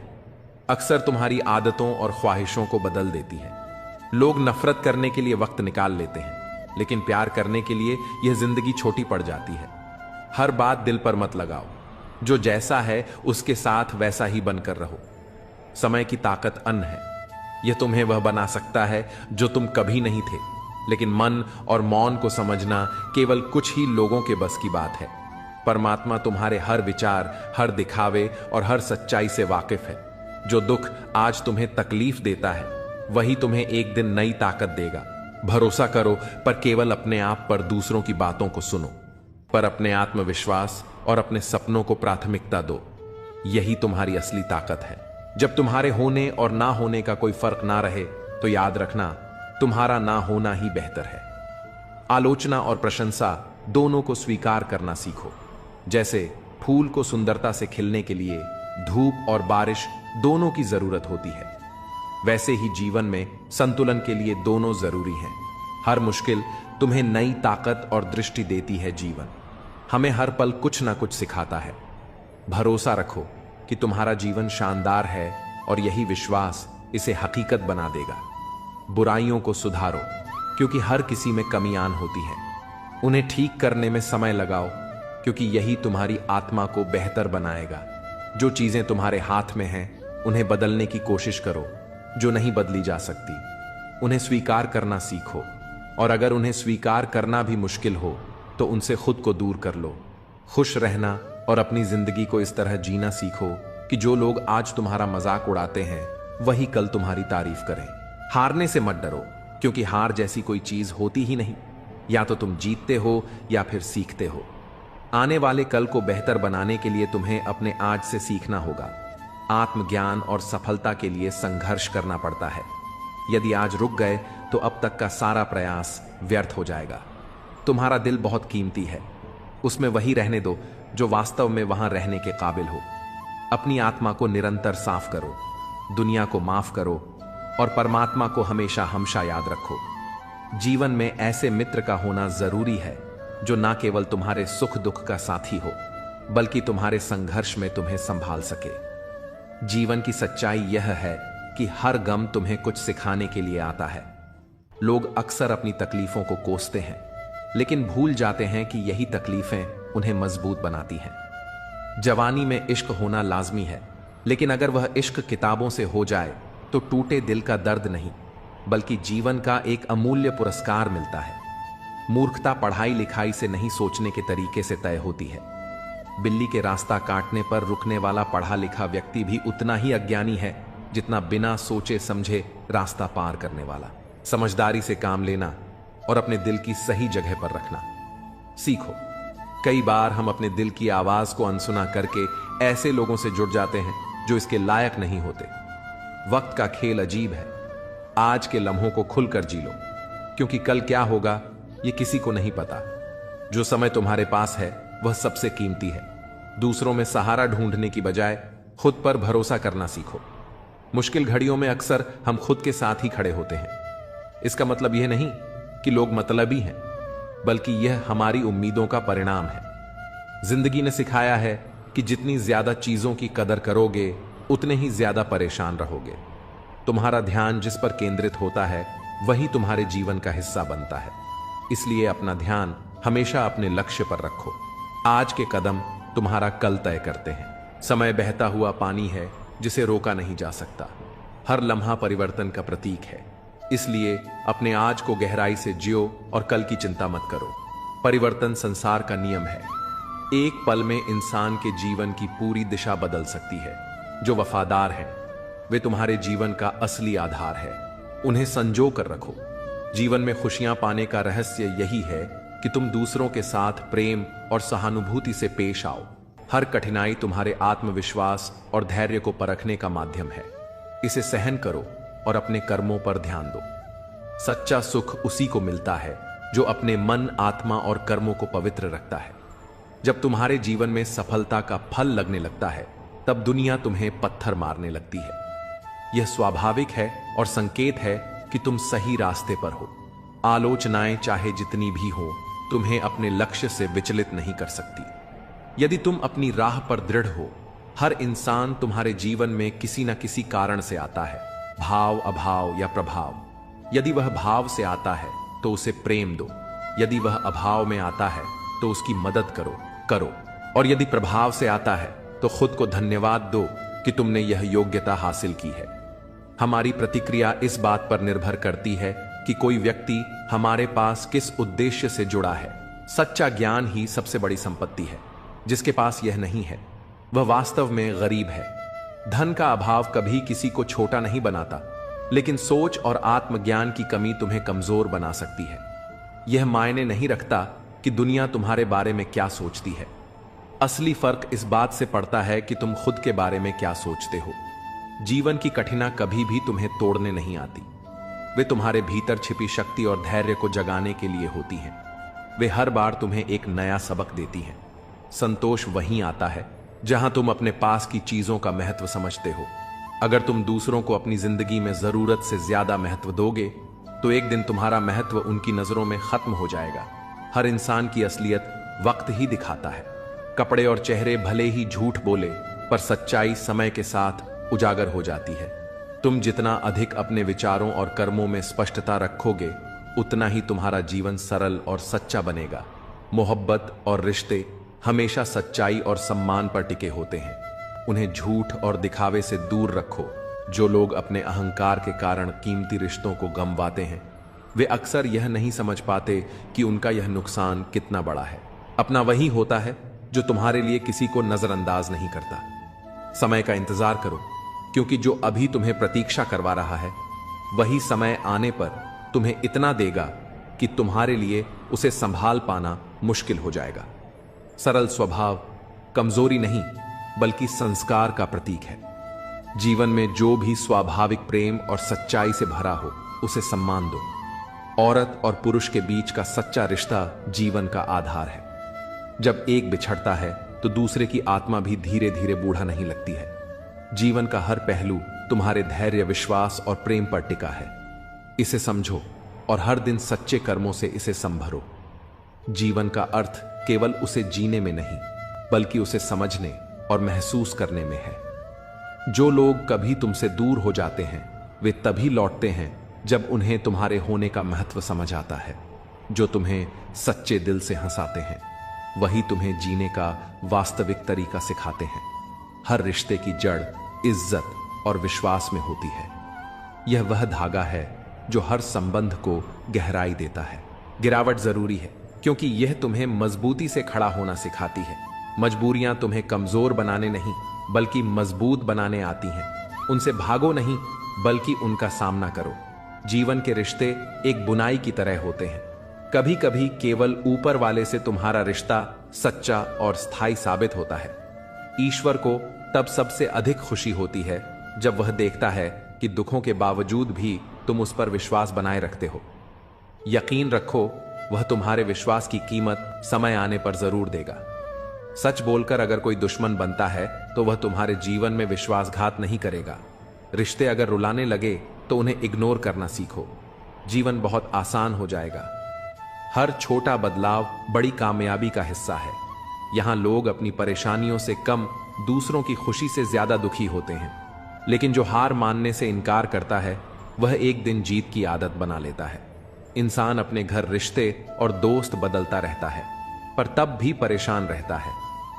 अक्सर तुम्हारी आदतों और ख्वाहिशों को बदल देती है। लोग नफरत करने के लिए वक्त निकाल लेते हैं, लेकिन प्यार करने के लिए यह जिंदगी छोटी पड़ जाती है। हर बात दिल पर मत लगाओ। जो जैसा है उसके साथ वैसा ही बनकर रहो। समय की ताकत अन्न है। यह तुम्हें वह बना सकता है जो तुम कभी नहीं थे, लेकिन मन और मौन को समझना केवल कुछ ही लोगों के बस की बात है। परमात्मा तुम्हारे हर विचार, हर दिखावे और हर सच्चाई से वाकिफ है। जो दुख आज तुम्हें तकलीफ देता है, वही तुम्हें एक दिन नई ताकत देगा। भरोसा करो, पर केवल अपने आप पर। दूसरों की बातों को सुनो, पर अपने आत्मविश्वास और अपने सपनों को प्राथमिकता दो। यही तुम्हारी असली ताकत है। जब तुम्हारे होने और ना होने का कोई फर्क ना रहे, तो याद रखना, तुम्हारा ना होना ही बेहतर है। आलोचना और प्रशंसा दोनों को स्वीकार करना सीखो। जैसे फूल को सुंदरता से खिलने के लिए धूप और बारिश दोनों की जरूरत होती है। वैसे ही जीवन में संतुलन के लिए दोनों जरूरी हैं। हर मुश्किल तुम्हें नई ताकत और दृष्टि देती है। जीवन हमें हर पल कुछ ना कुछ सिखाता है। भरोसा रखो कि तुम्हारा जीवन शानदार है और यही विश्वास इसे हकीकत बना देगा। बुराइयों को सुधारो, क्योंकि हर किसी में कमियां होती हैं। उन्हें ठीक करने में समय लगाओ, क्योंकि यही तुम्हारी आत्मा को बेहतर बनाएगा। जो चीजें तुम्हारे हाथ में हैं उन्हें बदलने की कोशिश करो। जो नहीं बदली जा सकती उन्हें स्वीकार करना सीखो, और अगर उन्हें स्वीकार करना भी मुश्किल हो तो उनसे खुद को दूर कर लो। खुश रहना और अपनी जिंदगी को इस तरह जीना सीखो कि जो लोग आज तुम्हारा मजाक उड़ाते हैं वही कल तुम्हारी तारीफ करें। हारने से मत डरो, क्योंकि हार जैसी कोई चीज होती ही नहीं। या तो तुम जीतते हो या फिर सीखते हो। आने वाले कल को बेहतर बनाने के लिए तुम्हें अपने आज से सीखना होगा। आत्मज्ञान और सफलता के लिए संघर्ष करना पड़ता है। यदि आज रुक गए तो अब तक का सारा प्रयास व्यर्थ हो जाएगा। तुम्हारा दिल बहुत कीमती है, उसमें वही रहने दो जो वास्तव में वहां रहने के काबिल हो। अपनी आत्मा को निरंतर साफ करो, दुनिया को माफ करो और परमात्मा को हमेशा याद रखो। जीवन में ऐसे मित्र का होना जरूरी है जो ना केवल तुम्हारे सुख दुख का साथी हो, बल्कि तुम्हारे संघर्ष में तुम्हें संभाल सके। जीवन की सच्चाई यह है कि हर गम तुम्हें कुछ सिखाने के लिए आता है। लोग अक्सर अपनी तकलीफों को कोसते हैं, लेकिन भूल जाते हैं कि यही तकलीफें उन्हें मजबूत बनाती हैं। जवानी में इश्क होना लाजमी है, लेकिन अगर वह इश्क किताबों से हो जाए तो टूटे दिल का दर्द नहीं, बल्कि जीवन का एक अमूल्य पुरस्कार मिलता है। मूर्खता पढ़ाई लिखाई से नहीं, सोचने के तरीके से तय होती है। बिल्ली के रास्ता काटने पर रुकने वाला पढ़ा लिखा व्यक्ति भी उतना ही अज्ञानी है जितना बिना सोचे समझे रास्ता पार करने वाला। समझदारी से काम लेना और अपने दिल की सही जगह पर रखना सीखो। कई बार हम अपने दिल की आवाज को अनसुना करके ऐसे लोगों से जुड़ जाते हैं जो इसके लायक नहीं होते। वक्त का खेल अजीब है। आज के लम्हों को खुलकर जी लो, क्योंकि कल क्या होगा ये किसी को नहीं पता। जो समय तुम्हारे पास है वह सबसे कीमती है। दूसरों में सहारा ढूंढने की बजाय खुद पर भरोसा करना सीखो। मुश्किल घड़ियों में अक्सर हम खुद के साथ ही खड़े होते हैं। इसका मतलब यह नहीं कि लोग मतलबी हैं, बल्कि यह हमारी उम्मीदों का परिणाम है। जिंदगी ने सिखाया है कि जितनी ज्यादा चीजों की कदर करोगे उतने ही ज्यादा परेशान रहोगे। तुम्हारा ध्यान जिस पर केंद्रित होता है वही तुम्हारे जीवन का हिस्सा बनता है। इसलिए अपना ध्यान हमेशा अपने लक्ष्य पर रखो। आज के कदम तुम्हारा कल तय करते हैं। समय बहता हुआ पानी है जिसे रोका नहीं जा सकता। हर लम्हा परिवर्तन का प्रतीक है। इसलिए अपने आज को गहराई से जियो और कल की चिंता मत करो। परिवर्तन संसार का नियम है। एक पल में इंसान के जीवन की पूरी दिशा बदल सकती है। जो वफादार हैं वे तुम्हारे जीवन का असली आधार है। उन्हें संजो कर रखो। जीवन में खुशियां पाने का रहस्य यही है कि तुम दूसरों के साथ प्रेम और सहानुभूति से पेश आओ। हर कठिनाई तुम्हारे आत्मविश्वास और धैर्य को परखने का माध्यम है। इसे सहन करो और अपने कर्मों पर ध्यान दो। सच्चा सुख उसी को मिलता है जो अपने मन, आत्मा और कर्मों को पवित्र रखता है। जब तुम्हारे जीवन में सफलता का फल लगने लगता है तब दुनिया तुम्हें पत्थर मारने लगती है। यह स्वाभाविक है और संकेत है कि तुम सही रास्ते पर हो। आलोचनाएं चाहे जितनी भी हो तुम्हें अपने लक्ष्य से विचलित नहीं कर सकती। यदि तुम अपनी राह पर दृढ़ हो, हर इंसान तुम्हारे जीवन में किसी न किसी कारण से आता है, भाव, अभाव या प्रभाव। यदि वह भाव से आता है तो उसे प्रेम दो। यदि वह अभाव में आता है तो उसकी मदद करो। और यदि प्रभाव से आता है तो खुद को धन्यवाद दो कि तुमने यह योग्यता हासिल की है। हमारी प्रतिक्रिया इस बात पर निर्भर करती है कि कोई व्यक्ति हमारे पास किस उद्देश्य से जुड़ा है। सच्चा ज्ञान ही सबसे बड़ी संपत्ति है। जिसके पास यह नहीं है वह वास्तव में गरीब है। धन का अभाव कभी किसी को छोटा नहीं बनाता, लेकिन सोच और आत्मज्ञान की कमी तुम्हें कमजोर बना सकती है। यह मायने नहीं रखता कि दुनिया तुम्हारे बारे में क्या सोचती है। असली फर्क इस बात से पड़ता है कि तुम खुद के बारे में क्या सोचते हो। जीवन की कठिनाई कभी भी तुम्हें तोड़ने नहीं आती। वे तुम्हारे भीतर छिपी शक्ति और धैर्य को जगाने के लिए होती हैं। वे हर बार तुम्हें एक नया सबक देती हैं। संतोष वहीं आता है जहां तुम अपने पास की चीजों का महत्व समझते हो। अगर तुम दूसरों को अपनी जिंदगी में जरूरत से ज्यादा महत्व दोगे तो एक दिन तुम्हारा महत्व उनकी नजरों में खत्म हो जाएगा। हर इंसान की असलियत वक्त ही दिखाता है। कपड़े और चेहरे भले ही झूठ बोले, पर सच्चाई समय के साथ उजागर हो जाती है। तुम जितना अधिक अपने विचारों और कर्मों में स्पष्टता रखोगे, उतना ही तुम्हारा जीवन सरल और सच्चा बनेगा। मोहब्बत और रिश्ते हमेशा सच्चाई और सम्मान पर टिके होते हैं। उन्हें झूठ और दिखावे से दूर रखो। जो लोग अपने अहंकार के कारण कीमती रिश्तों को गंवाते हैं, वे अक्सर यह नहीं समझ पाते कि उनका यह नुकसान कितना बड़ा है। अपना वही होता है जो तुम्हारे लिए किसी को नजरअंदाज नहीं करता। समय का इंतजार करो, क्योंकि जो अभी तुम्हें प्रतीक्षा करवा रहा है, वही समय आने पर तुम्हें इतना देगा कि तुम्हारे लिए उसे संभाल पाना मुश्किल हो जाएगा। सरल स्वभाव कमजोरी नहीं, बल्कि संस्कार का प्रतीक है। जीवन में जो भी स्वाभाविक प्रेम और सच्चाई से भरा हो, उसे सम्मान दो। औरत और पुरुष के बीच का सच्चा रिश्ता जीवन का आधार है। जब एक बिछड़ता है तो दूसरे की आत्मा भी धीरे धीरे बूढ़ा नहीं लगती है। जीवन का हर पहलू तुम्हारे धैर्य, विश्वास और प्रेम पर टिका है। इसे समझो और हर दिन सच्चे कर्मों से इसे संभरो। जीवन का अर्थ केवल उसे जीने में नहीं, बल्कि उसे समझने और महसूस करने में है। जो लोग कभी तुमसे दूर हो जाते हैं, वे तभी लौटते हैं जब उन्हें तुम्हारे होने का महत्व समझ आता है। जो तुम्हें सच्चे दिल से हंसाते हैं, वही तुम्हें जीने का वास्तविक तरीका सिखाते हैं। हर रिश्ते की जड़ इज्जत और विश्वास में होती है। यह वह धागा है जो हर संबंध को गहराई देता है। गिरावट जरूरी है, क्योंकि यह तुम्हें मजबूती से खड़ा होना सिखाती है। मजबूरियां तुम्हें कमजोर बनाने नहीं, बल्कि मजबूत बनाने आती हैं। उनसे भागो नहीं, बल्कि उनका सामना करो। जीवन के रिश्ते एक बुनाई की तरह होते हैं। कभी कभी केवल ऊपर वाले से तुम्हारा रिश्ता सच्चा और स्थायी साबित होता है। ईश्वर को तब सबसे अधिक खुशी होती है जब वह देखता है कि दुखों के बावजूद भी तुम उस पर विश्वास बनाए रखते हो। यकीन रखो, वह तुम्हारे विश्वास की कीमत समय आने पर जरूर देगा। सच बोलकर अगर कोई दुश्मन बनता है तो वह तुम्हारे जीवन में विश्वासघात नहीं करेगा। रिश्ते अगर रुलाने लगे तो उन्हें इग्नोर करना सीखो। जीवन बहुत आसान हो जाएगा। हर छोटा बदलाव बड़ी कामयाबी का हिस्सा है। यहां लोग अपनी परेशानियों से कम दूसरों की खुशी से ज्यादा दुखी होते हैं। लेकिन जो हार मानने से इनकार करता है, वह एक दिन जीत की आदत बना लेता है। इंसान अपने घर, रिश्ते और दोस्त बदलता रहता है, पर तब भी परेशान रहता है।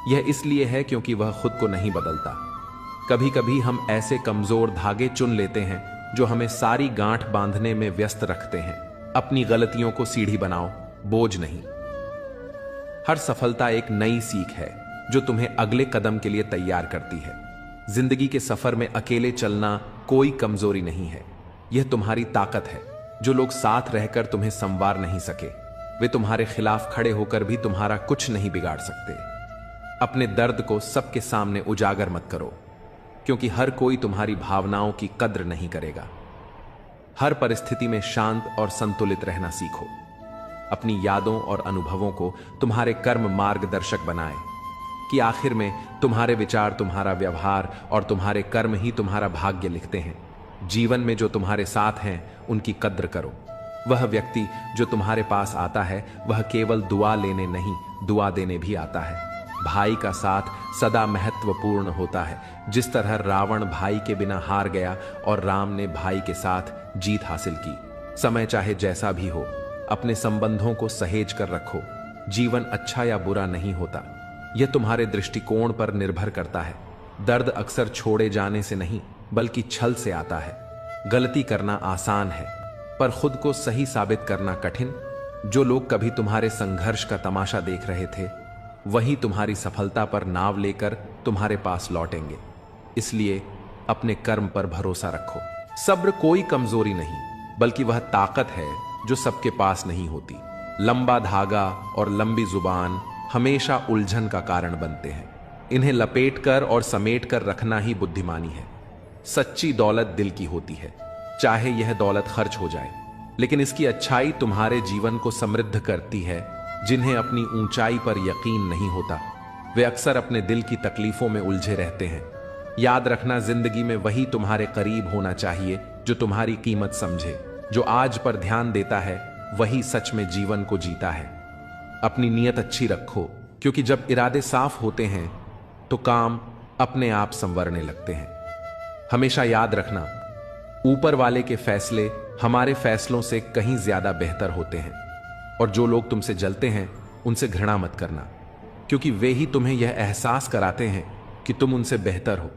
यह इसलिए है क्योंकि वह खुद को नहीं बदलता। कभी कभी हम ऐसे कमजोर धागे चुन लेते हैं जो हमें सारी गांठ बांधने में व्यस्त रखते हैं। अपनी गलतियों को सीढ़ी बनाओ, बोझ नहीं। हर सफलता एक नई सीख है जो तुम्हें अगले कदम के लिए तैयार करती है। जिंदगी के सफर में अकेले चलना कोई कमजोरी नहीं है, यह तुम्हारी ताकत है। जो लोग साथ रहकर तुम्हें संवार नहीं सके, वे तुम्हारे खिलाफ खड़े होकर भी तुम्हारा कुछ नहीं बिगाड़ सकते। अपने दर्द को सबके सामने उजागर मत करो, क्योंकि हर कोई तुम्हारी भावनाओं की कद्र नहीं करेगा। हर परिस्थिति में शांत और संतुलित रहना सीखो। अपनी यादों और अनुभवों को तुम्हारे कर्म मार्गदर्शक बनाए, कि आखिर में तुम्हारे विचार, तुम्हारा व्यवहार और तुम्हारे कर्म ही तुम्हारा भाग्य लिखते हैं। जीवन में जो तुम्हारे साथ हैं, उनकी कद्र करो। वह व्यक्ति जो तुम्हारे पास आता है, वह केवल दुआ लेने नहीं, दुआ देने भी आता है। भाई का साथ सदा महत्वपूर्ण होता है। जिस तरह रावण भाई के बिना हार गया और राम ने भाई के साथ जीत हासिल की। समय चाहे जैसा भी हो, अपने संबंधों को सहेज कर रखो। जीवन अच्छा या बुरा नहीं होता, यह तुम्हारे दृष्टिकोण पर निर्भर करता है। दर्द अक्सर छोड़े जाने से नहीं, बल्कि छल से आता है। गलती करना आसान है, पर खुद को सही साबित करना कठिन। जो लोग कभी तुम्हारे संघर्ष का तमाशा देख रहे थे, वही तुम्हारी सफलता पर नाव लेकर तुम्हारे पास लौटेंगे। इसलिए अपने कर्म पर भरोसा रखो। सब्र कोई कमजोरी नहीं, बल्कि वह ताकत है जो सबके पास नहीं होती। लंबा धागा और लंबी जुबान हमेशा उलझन का कारण बनते हैं। इन्हें लपेटकर और समेटकर रखना ही बुद्धिमानी है। सच्ची दौलत दिल की होती है, चाहे यह दौलत खर्च हो जाए, लेकिन इसकी अच्छाई तुम्हारे जीवन को समृद्ध करती है। जिन्हें अपनी ऊंचाई पर यकीन नहीं होता, वे अक्सर अपने दिल की तकलीफों में उलझे रहते हैं। याद रखना, जिंदगी में वही तुम्हारे करीब होना चाहिए जो तुम्हारी कीमत समझे। जो आज पर ध्यान देता है वही सच में जीवन को जीता है। अपनी नीयत अच्छी रखो, क्योंकि जब इरादे साफ होते हैं तो काम अपने आप संवरने लगते हैं। हमेशा याद रखना, ऊपर वाले के फैसले हमारे फैसलों से कहीं ज्यादा बेहतर होते हैं। और जो लोग तुमसे जलते हैं उनसे घृणा मत करना, क्योंकि वे ही तुम्हें यह एहसास कराते हैं कि तुम उनसे बेहतर हो।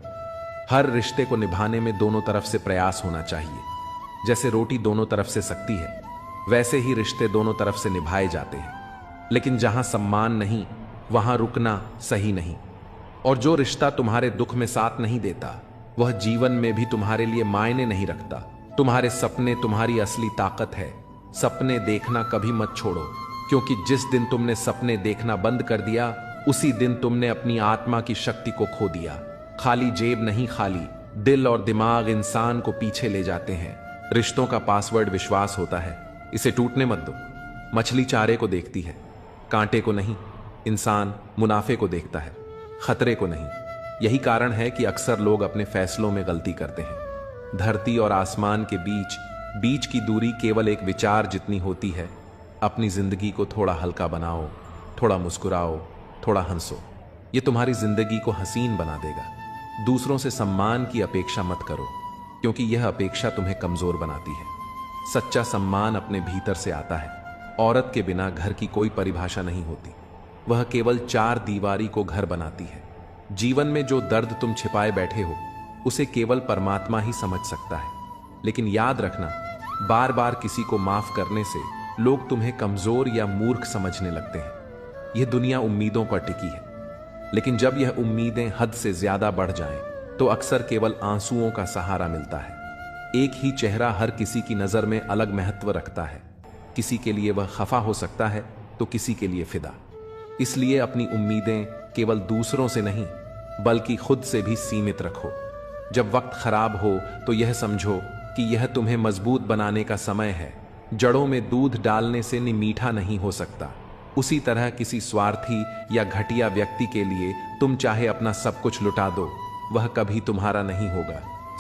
हर रिश्ते को निभाने में दोनों तरफ से प्रयास होना चाहिए। जैसे रोटी दोनों तरफ से सकती है, वैसे ही रिश्ते दोनों तरफ से निभाए जाते हैं। लेकिन जहां सम्मान नहीं वहां रुकना सही नहीं। और जो रिश्ता तुम्हारे दुख में साथ नहीं देता वह जीवन में भी तुम्हारे लिए मायने नहीं रखता। तुम्हारे सपने तुम्हारी असली ताकत है। सपने देखना कभी मत छोड़ो, क्योंकि जिस दिन तुमने सपने देखना बंद कर दिया उसी दिन तुमने अपनी आत्मा की शक्ति को खो दिया। खाली जेब नहीं, खाली दिल और दिमाग इंसान को पीछे ले जाते हैं। रिश्तों का पासवर्ड विश्वास होता है, इसे टूटने मत दो। मछली चारे को देखती है, कांटे को नहीं। इंसान मुनाफे को देखता है, खतरे को नहीं। यही कारण है कि अक्सर लोग अपने फैसलों में गलती करते हैं। धरती और आसमान के बीच की दूरी केवल एक विचार जितनी होती है। अपनी जिंदगी को थोड़ा हल्का बनाओ, थोड़ा मुस्कुराओ, थोड़ा हंसो। ये तुम्हारी जिंदगी को हसीन बना देगा। दूसरों से सम्मान की अपेक्षा मत करो, क्योंकि यह अपेक्षा तुम्हें कमजोर बनाती है। सच्चा सम्मान अपने भीतर से आता है। औरत के बिना घर की कोई परिभाषा नहीं होती, वह केवल चार दीवारी को घर बनाती है। जीवन में जो दर्द तुम छिपाए बैठे हो उसे केवल परमात्मा ही समझ सकता है। लेकिन याद रखना, बार बार किसी को माफ करने से लोग तुम्हें कमजोर या मूर्ख समझने लगते हैं। यह दुनिया उम्मीदों पर टिकी है, लेकिन जब यह उम्मीदें हद से ज्यादा बढ़ जाएं, तो अक्सर केवल आंसुओं का सहारा मिलता है। एक ही चेहरा हर किसी की नजर में अलग महत्व रखता है। किसी के लिए वह खफा हो सकता है तो किसी के लिए फिदा। इसलिए अपनी उम्मीदें केवल दूसरों से नहीं बल्कि खुद से भी सीमित रखो। जब वक्त खराब हो तो यह समझो कि यह तुम्हें मजबूत बनाने का समय है। जड़ों में दूध डालने से मीठा नहीं हो सकता। उसी तरह किसी स्वार्थी या घटिया व्यक्ति के लिए तुम चाहे अपना सब कुछ लुटा दो, वह कभी तुम्हारा नहीं होगा।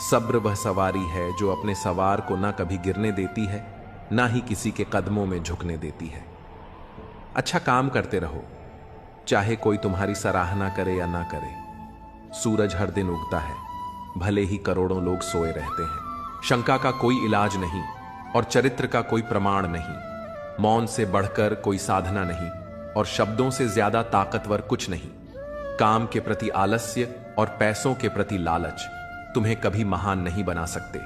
सब्र वह सवारी है जो अपने सवार को ना कभी गिरने देती है, ना ही किसी के कदमों में झुकने देती है। अच्छा काम करते रहो, चाहे कोई तुम्हारी सराहना करे या ना करे। सूरज हर दिन उगता है, भले ही करोड़ों लोग सोए रहते हैं। शंका का कोई इलाज नहीं और चरित्र का कोई प्रमाण नहीं। मौन से बढ़कर कोई साधना नहीं और शब्दों से ज्यादा ताकतवर कुछ नहीं। काम के प्रति आलस्य और पैसों के प्रति लालच तुम्हें कभी महान नहीं बना सकते।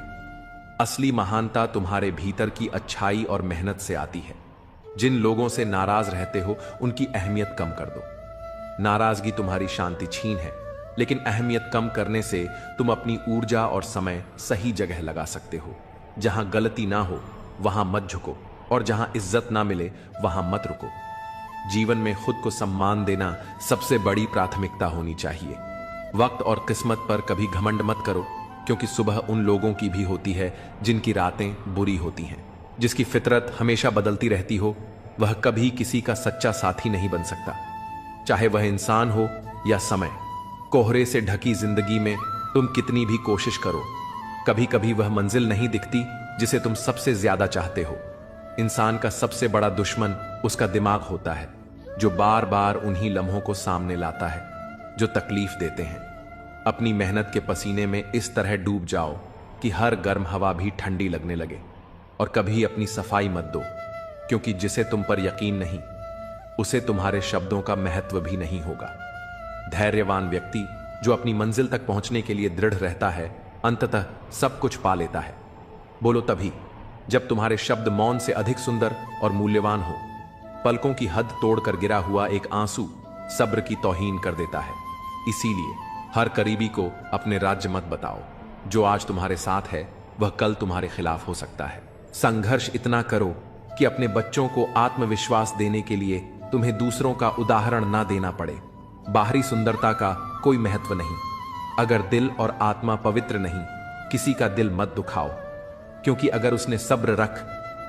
असली महानता तुम्हारे भीतर की अच्छाई और मेहनत से आती है। जिन लोगों से नाराज रहते हो उनकी अहमियत कम कर दो। नाराजगी तुम्हारी शांति छीन है, लेकिन अहमियत कम करने से तुम अपनी ऊर्जा और समय सही जगह लगा सकते हो। जहां गलती ना हो वहां मत झुको और जहां इज्जत ना मिले वहां मत रुको। जीवन में खुद को सम्मान देना सबसे बड़ी प्राथमिकता होनी चाहिए। वक्त और किस्मत पर कभी घमंड मत करो, क्योंकि सुबह उन लोगों की भी होती है जिनकी रातें बुरी होती हैं। जिसकी फितरत हमेशा बदलती रहती हो वह कभी किसी का सच्चा साथी नहीं बन सकता, चाहे वह इंसान हो या समय। कोहरे से ढकी जिंदगी में तुम कितनी भी कोशिश करो, कभी कभी वह मंजिल नहीं दिखती जिसे तुम सबसे ज्यादा चाहते हो। इंसान का सबसे बड़ा दुश्मन उसका दिमाग होता है, जो बार बार उन्हीं लम्हों को सामने लाता है जो तकलीफ देते हैं। अपनी मेहनत के पसीने में इस तरह डूब जाओ कि हर गर्म हवा भी ठंडी लगने लगे। और कभी अपनी सफाई मत दो, क्योंकि जिसे तुम पर यकीन नहीं उसे तुम्हारे शब्दों का महत्व भी नहीं होगा। धैर्यवान व्यक्ति जो अपनी मंजिल तक पहुंचने के लिए दृढ़ रहता है अंततः सब कुछ पा लेता है। बोलो तभी जब तुम्हारे शब्द मौन से अधिक सुंदर और मूल्यवान हो। पलकों की हद तोड़कर गिरा हुआ एक आंसू सब्र की तौहीन कर देता है। इसीलिए हर करीबी को अपने राज्य मत बताओ। जो आज तुम्हारे साथ है वह कल तुम्हारे खिलाफ हो सकता है। संघर्ष इतना करो कि अपने बच्चों को आत्मविश्वास देने के लिए तुम्हें दूसरों का उदाहरण ना देना पड़े। बाहरी सुंदरता का कोई महत्व नहीं अगर दिल और आत्मा पवित्र नहीं। किसी का दिल मत दुखाओ, क्योंकि अगर उसने सब्र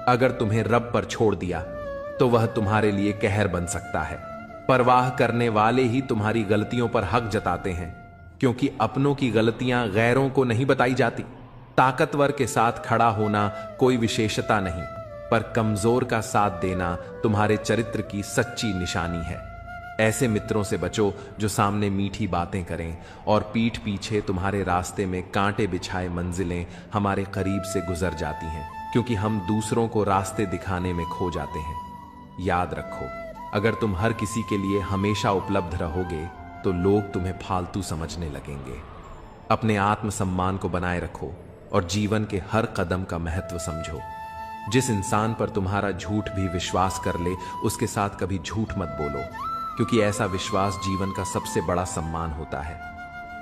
अगर तुम्हें रब पर छोड़ दिया तो वह तुम्हारे लिए कहर बन सकता है। परवाह करने वाले ही तुम्हारी गलतियों पर हक जताते हैं। क्योंकि अपनों की गलतियां गैरों को नहीं बताई जाती। ताकतवर के साथ खड़ा होना कोई विशेषता नहीं, पर कमजोर का साथ देना तुम्हारे चरित्र की सच्ची निशानी है। ऐसे मित्रों से बचो जो सामने मीठी बातें करें और पीठ पीछे तुम्हारे रास्ते में कांटे बिछाए मंजिलें हमारे करीब से गुजर जाती हैं, क्योंकि हम दूसरों को रास्ते दिखाने में खो जाते हैं। याद रखो, अगर तुम हर किसी के लिए हमेशा उपलब्ध रहोगे तो लोग तुम्हें फालतू समझने लगेंगे। अपने आत्मसम्मान को बनाए रखो और जीवन के हर कदम का महत्व समझो। जिस इंसान पर तुम्हारा झूठ भी विश्वास कर ले, उसके साथ कभी झूठ मत बोलो, क्योंकि ऐसा विश्वास जीवन का सबसे बड़ा सम्मान होता है।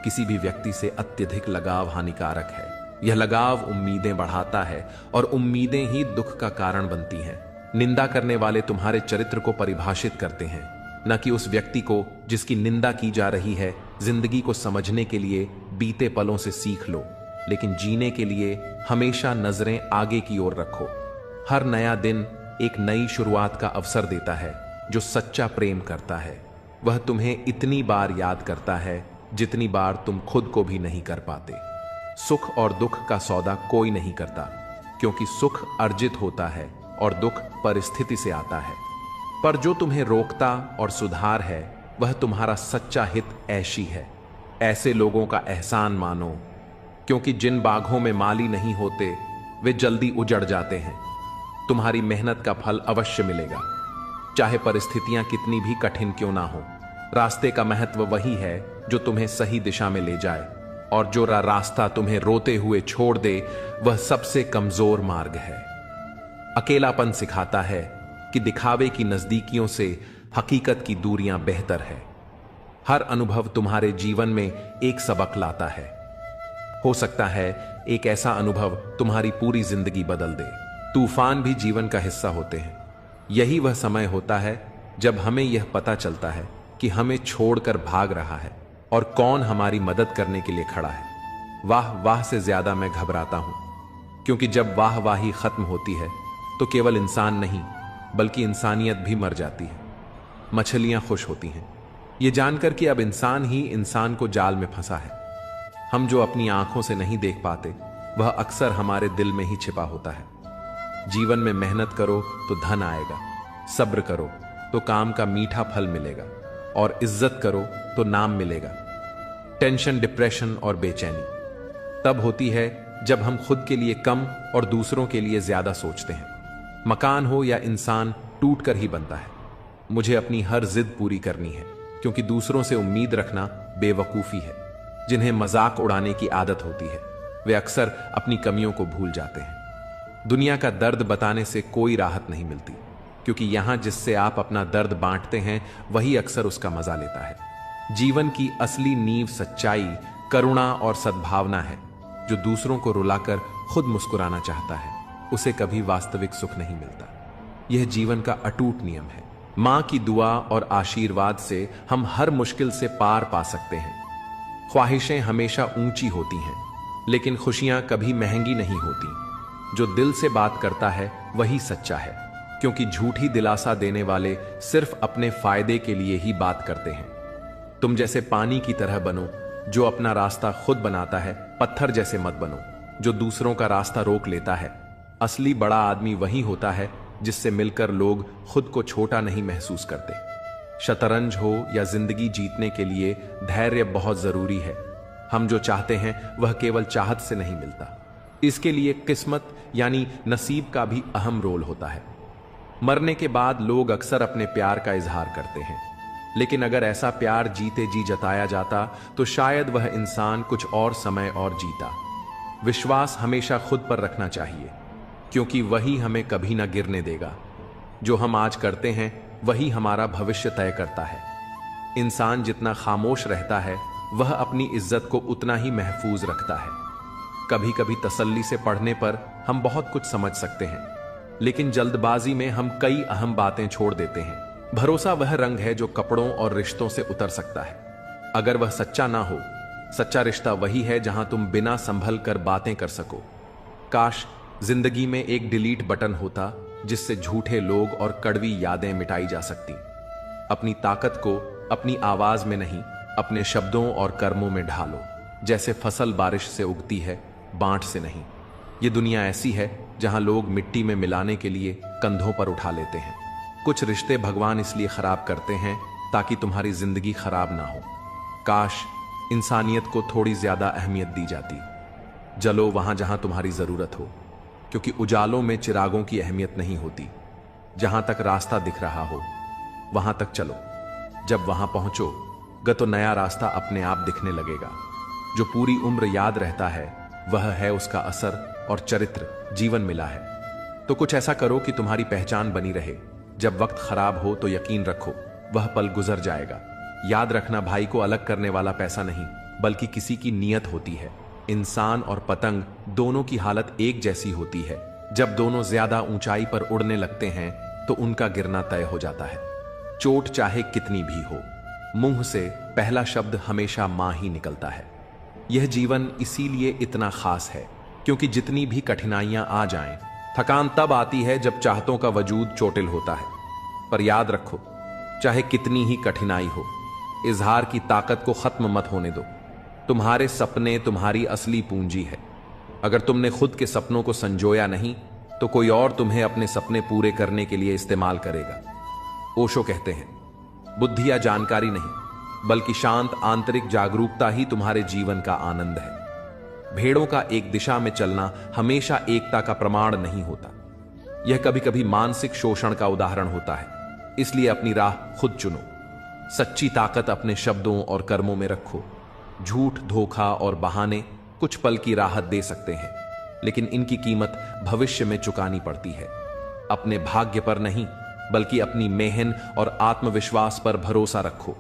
किसी भी व्यक्ति से अत्यधिक लगाव हानिकारक है। यह लगाव उम्मीदें बढ़ाता है और उम्मीदें ही दुख का कारण बनती हैं। निंदा करने वाले तुम्हारे चरित्र को परिभाषित करते हैं, न कि उस व्यक्ति को जिसकी निंदा की जा रही है। जिंदगी को समझने के लिए बीते पलों से सीख लो, लेकिन जीने के लिए हमेशा नजरें आगे की ओर रखो। हर नया दिन एक नई शुरुआत का अवसर देता है। जो सच्चा प्रेम करता है वह तुम्हें इतनी बार याद करता है जितनी बार तुम खुद को भी नहीं कर पाते। सुख और दुख का सौदा कोई नहीं करता, क्योंकि सुख अर्जित होता है और दुख परिस्थिति से आता है। पर जो तुम्हें रोकता और सुधार है वह तुम्हारा सच्चा हित ऐशी है। ऐसे लोगों का एहसान मानो, क्योंकि जिन बागों में माली नहीं होते वे जल्दी उजड़ जाते हैं। तुम्हारी मेहनत का फल अवश्य मिलेगा, चाहे परिस्थितियां कितनी भी कठिन क्यों ना हो। रास्ते का महत्व वही है जो तुम्हें सही दिशा में ले जाए, और जो रास्ता तुम्हें रोते हुए छोड़ दे वह सबसे कमजोर मार्ग है। अकेलापन सिखाता है कि दिखावे की नजदीकियों से हकीकत की दूरियां बेहतर है। हर अनुभव तुम्हारे जीवन में एक सबक लाता है। हो सकता है एक ऐसा अनुभव तुम्हारी पूरी जिंदगी बदल दे। तूफान भी जीवन का हिस्सा होते हैं। यही वह समय होता है जब हमें यह पता चलता है कि हमें छोड़कर भाग रहा है और कौन हमारी मदद करने के लिए खड़ा है। वाह वाह से ज्यादा मैं घबराता हूं, क्योंकि जब वाह वाही खत्म होती है तो केवल इंसान नहीं बल्कि इंसानियत भी मर जाती है। मछलियां खुश होती हैं ये जानकर कि अब इंसान ही इंसान को जाल में फंसा है। हम जो अपनी आंखों से नहीं देख पाते वह अक्सर हमारे दिल में ही छिपा होता है। जीवन में मेहनत करो तो धन आएगा, सब्र करो तो काम का मीठा फल मिलेगा, और इज्जत करो तो नाम मिलेगा। टेंशन, डिप्रेशन और बेचैनी तब होती है जब हम खुद के लिए कम और दूसरों के लिए ज्यादा सोचते हैं। मकान हो या इंसान टूट कर ही बनता है। मुझे अपनी हर जिद पूरी करनी है, क्योंकि दूसरों से उम्मीद रखना बेवकूफी है। जिन्हें मजाक उड़ाने की आदत होती है वे अक्सर अपनी कमियों को भूल जाते हैं। दुनिया का दर्द बताने से कोई राहत नहीं मिलती, क्योंकि यहां जिससे आप अपना दर्द बांटते हैं वही अक्सर उसका मजा लेता है। जीवन की असली नींव सच्चाई, करुणा और सद्भावना है। जो दूसरों को रुलाकर खुद मुस्कुराना चाहता है उसे कभी वास्तविक सुख नहीं मिलता। यह जीवन का अटूट नियम है। मां की दुआ और आशीर्वाद से हम हर मुश्किल से पार पा सकते हैं। ख्वाहिशें हमेशा ऊंची होती हैं, लेकिन खुशियां कभी महंगी नहीं होती। जो दिल से बात करता है वही सच्चा है, क्योंकि झूठी दिलासा देने वाले सिर्फ अपने फायदे के लिए ही बात करते हैं। तुम जैसे पानी की तरह बनो जो अपना रास्ता खुद बनाता है। पत्थर जैसे मत बनो जो दूसरों का रास्ता रोक लेता है। असली बड़ा आदमी वही होता है जिससे मिलकर लोग खुद को छोटा नहीं महसूस करते। शतरंज हो या जिंदगी जीतने के लिए धैर्य बहुत जरूरी है। हम जो चाहते हैं वह केवल चाहत से नहीं मिलता, इसके लिए किस्मत यानी नसीब का भी अहम रोल होता है। मरने के बाद लोग अक्सर अपने प्यार का इजहार करते हैं, लेकिन अगर ऐसा प्यार जीते जी जताया जाता तो शायद वह इंसान कुछ और समय और जीता। विश्वास हमेशा खुद पर रखना चाहिए, क्योंकि वही हमें कभी ना गिरने देगा। जो हम आज करते हैं वही हमारा भविष्य तय करता है। इंसान जितना खामोश रहता है वह अपनी इज्जत को उतना ही महफूज रखता है। कभी कभी तसल्ली से पढ़ने पर हम बहुत कुछ समझ सकते हैं, लेकिन जल्दबाजी में हम कई अहम बातें छोड़ देते हैं। भरोसा वह रंग है जो कपड़ों और रिश्तों से उतर सकता है, अगर वह सच्चा ना हो। सच्चा रिश्ता वही है जहां तुम बिना संभल कर बातें कर सको। काश जिंदगी में एक डिलीट बटन होता जिससे झूठे लोग और कड़वी यादें मिटाई जा सकती। अपनी ताकत को अपनी आवाज में नहीं अपने शब्दों और कर्मों में ढालो। जैसे फसल बारिश से उगती है, बांट से नहीं। ये दुनिया ऐसी है जहां लोग मिट्टी में मिलाने के लिए कंधों पर उठा लेते हैं। कुछ रिश्ते भगवान इसलिए खराब करते हैं ताकि तुम्हारी जिंदगी खराब ना हो। काश इंसानियत को थोड़ी ज्यादा अहमियत दी जाती। जलो वहां जहां तुम्हारी जरूरत हो, क्योंकि उजालों में चिरागों की अहमियत नहीं होती। जहां तक रास्ता दिख रहा हो वहां तक चलो। जब वहां पहुंचोगे तो नया रास्ता अपने आप दिखने लगेगा। जो पूरी उम्र याद रहता है वह है उसका असर और चरित्र जीवन मिला है। तो कुछ ऐसा करो कि तुम्हारी पहचान बनी रहे। जब वक्त खराब हो तो यकीन रखो वह पल गुजर जाएगा। याद रखना, भाई को अलग करने वाला पैसा नहीं बल्कि किसी की नीयत होती है। इंसान और पतंग दोनों की हालत एक जैसी होती है। जब दोनों ज्यादा ऊंचाई पर उड़ने लगते हैं तो उनका गिरना तय हो जाता है। चोट चाहे कितनी भी हो, मुंह से पहला शब्द हमेशा मां ही निकलता है। यह जीवन इसीलिए इतना खास है क्योंकि जितनी भी कठिनाइयां आ जाएं, थकान तब आती है जब चाहतों का वजूद चोटिल होता है। पर याद रखो, चाहे कितनी ही कठिनाई हो, इजहार की ताकत को खत्म मत होने दो। तुम्हारे सपने तुम्हारी असली पूंजी है। अगर तुमने खुद के सपनों को संजोया नहीं तो कोई और तुम्हें अपने सपने पूरे करने के लिए इस्तेमाल करेगा। ओशो कहते हैं, बुद्धि या जानकारी नहीं बल्कि शांत आंतरिक जागरूकता ही तुम्हारे जीवन का आनंद है। भेड़ों का एक दिशा में चलना हमेशा एकता का प्रमाण नहीं होता। यह कभी कभी मानसिक शोषण का उदाहरण होता है। इसलिए अपनी राह खुद चुनो। सच्ची ताकत अपने शब्दों और कर्मों में रखो। झूठ, धोखा और बहाने कुछ पल की राहत दे सकते हैं, लेकिन इनकी कीमत भविष्य में चुकानी पड़ती है। अपने भाग्य पर नहीं बल्कि अपनी मेहनत और आत्मविश्वास पर भरोसा रखो।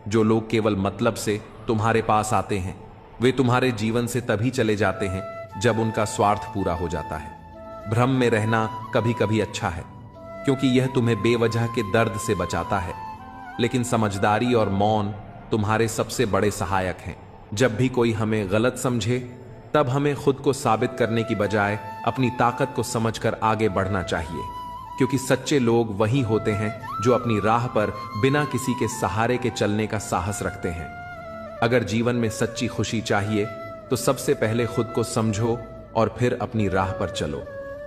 जो लोग केवल मतलब से तुम्हारे पास आते हैं वे तुम्हारे जीवन से तभी चले जाते हैं जब उनका स्वार्थ पूरा हो जाता है। भ्रम में रहना कभी कभी अच्छा है क्योंकि यह तुम्हें बेवजह के दर्द से बचाता है, लेकिन समझदारी और मौन तुम्हारे सबसे बड़े सहायक हैं। जब भी कोई हमें गलत समझे तब हमें खुद को साबित करने की बजाय अपनी ताकत को समझकर आगे बढ़ना चाहिए, क्योंकि सच्चे लोग वही होते हैं जो अपनी राह पर बिना किसी के सहारे के चलने का साहस रखते हैं। अगर जीवन में सच्ची खुशी चाहिए तो सबसे पहले खुद को समझो और फिर अपनी राह पर चलो।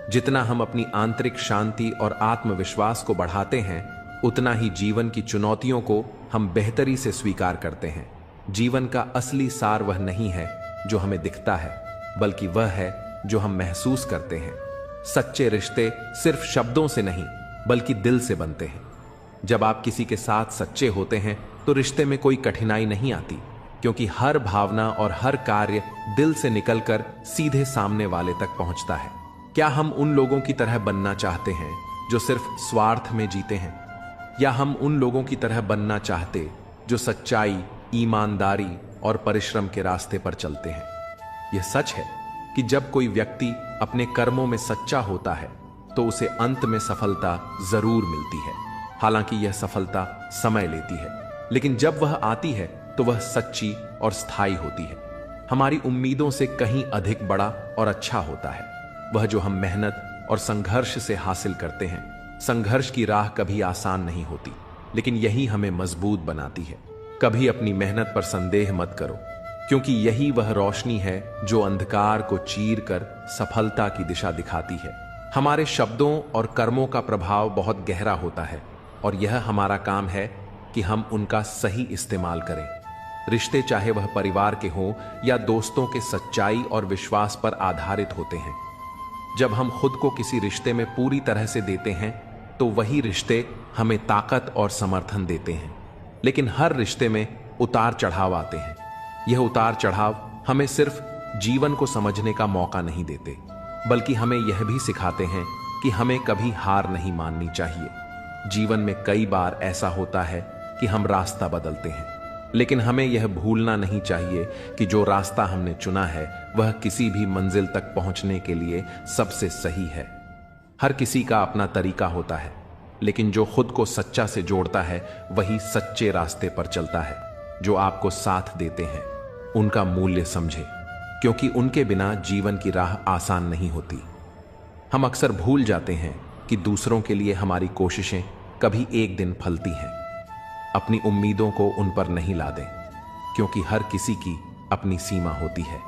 जितना हम अपनी आंतरिक शांति और आत्मविश्वास को बढ़ाते हैं उतना ही जीवन की चुनौतियों को हम बेहतरी से स्वीकार करते हैं। जीवन का असली सार वह नहीं है जो हमें दिखता है, बल्कि वह है जो हम महसूस करते हैं। सच्चे रिश्ते सिर्फ शब्दों से नहीं बल्कि दिल से बनते हैं। जब आप किसी के साथ सच्चे होते हैं तो रिश्ते में कोई कठिनाई नहीं आती, क्योंकि हर भावना और हर कार्य दिल से निकलकर सीधे सामने वाले तक पहुंचता है। क्या हम उन लोगों की तरह बनना चाहते हैं जो सिर्फ स्वार्थ में जीते हैं, या हम उन लोगों की तरह बनना चाहते जो सच्चाई, ईमानदारी और परिश्रम के रास्ते पर चलते हैं? यह सच है कि जब कोई व्यक्ति अपने कर्मों में सच्चा होता है तो उसे अंत में सफलता जरूर मिलती है। हालांकि यह सफलता समय लेती है, लेकिन जब वह आती है तो वह सच्ची और स्थायी होती है। हमारी उम्मीदों से कहीं अधिक बड़ा और अच्छा होता है वह जो हम मेहनत और संघर्ष से हासिल करते हैं। संघर्ष की राह कभी आसान नहीं होती, लेकिन यही हमें मजबूत बनाती है। कभी अपनी मेहनत पर संदेह मत करो, क्योंकि यही वह रोशनी है जो अंधकार को चीर कर सफलता की दिशा दिखाती है। हमारे शब्दों और कर्मों का प्रभाव बहुत गहरा होता है और यह हमारा काम है कि हम उनका सही इस्तेमाल करें। रिश्ते चाहे वह परिवार के हों या दोस्तों के, सच्चाई और विश्वास पर आधारित होते हैं। जब हम खुद को किसी रिश्ते में पूरी तरह से देते हैं तो वही रिश्ते हमें ताकत और समर्थन देते हैं। लेकिन हर रिश्ते में उतार चढ़ाव आते हैं। यह उतार चढ़ाव हमें सिर्फ जीवन को समझने का मौका नहीं देते, बल्कि हमें यह भी सिखाते हैं कि हमें कभी हार नहीं माननी चाहिए। जीवन में कई बार ऐसा होता है कि हम रास्ता बदलते हैं, लेकिन हमें यह भूलना नहीं चाहिए कि जो रास्ता हमने चुना है वह किसी भी मंजिल तक पहुंचने के लिए सबसे सही है। हर किसी का अपना तरीका होता है, लेकिन जो खुद को सच्चा से जोड़ता है वही सच्चे रास्ते पर चलता है। जो आपको साथ देते हैं उनका मूल्य समझे, क्योंकि उनके बिना जीवन की राह आसान नहीं होती। हम अक्सर भूल जाते हैं कि दूसरों के लिए हमारी कोशिशें कभी एक दिन फलती हैं। अपनी उम्मीदों को उन पर नहीं लादें। क्योंकि हर किसी की अपनी सीमा होती है।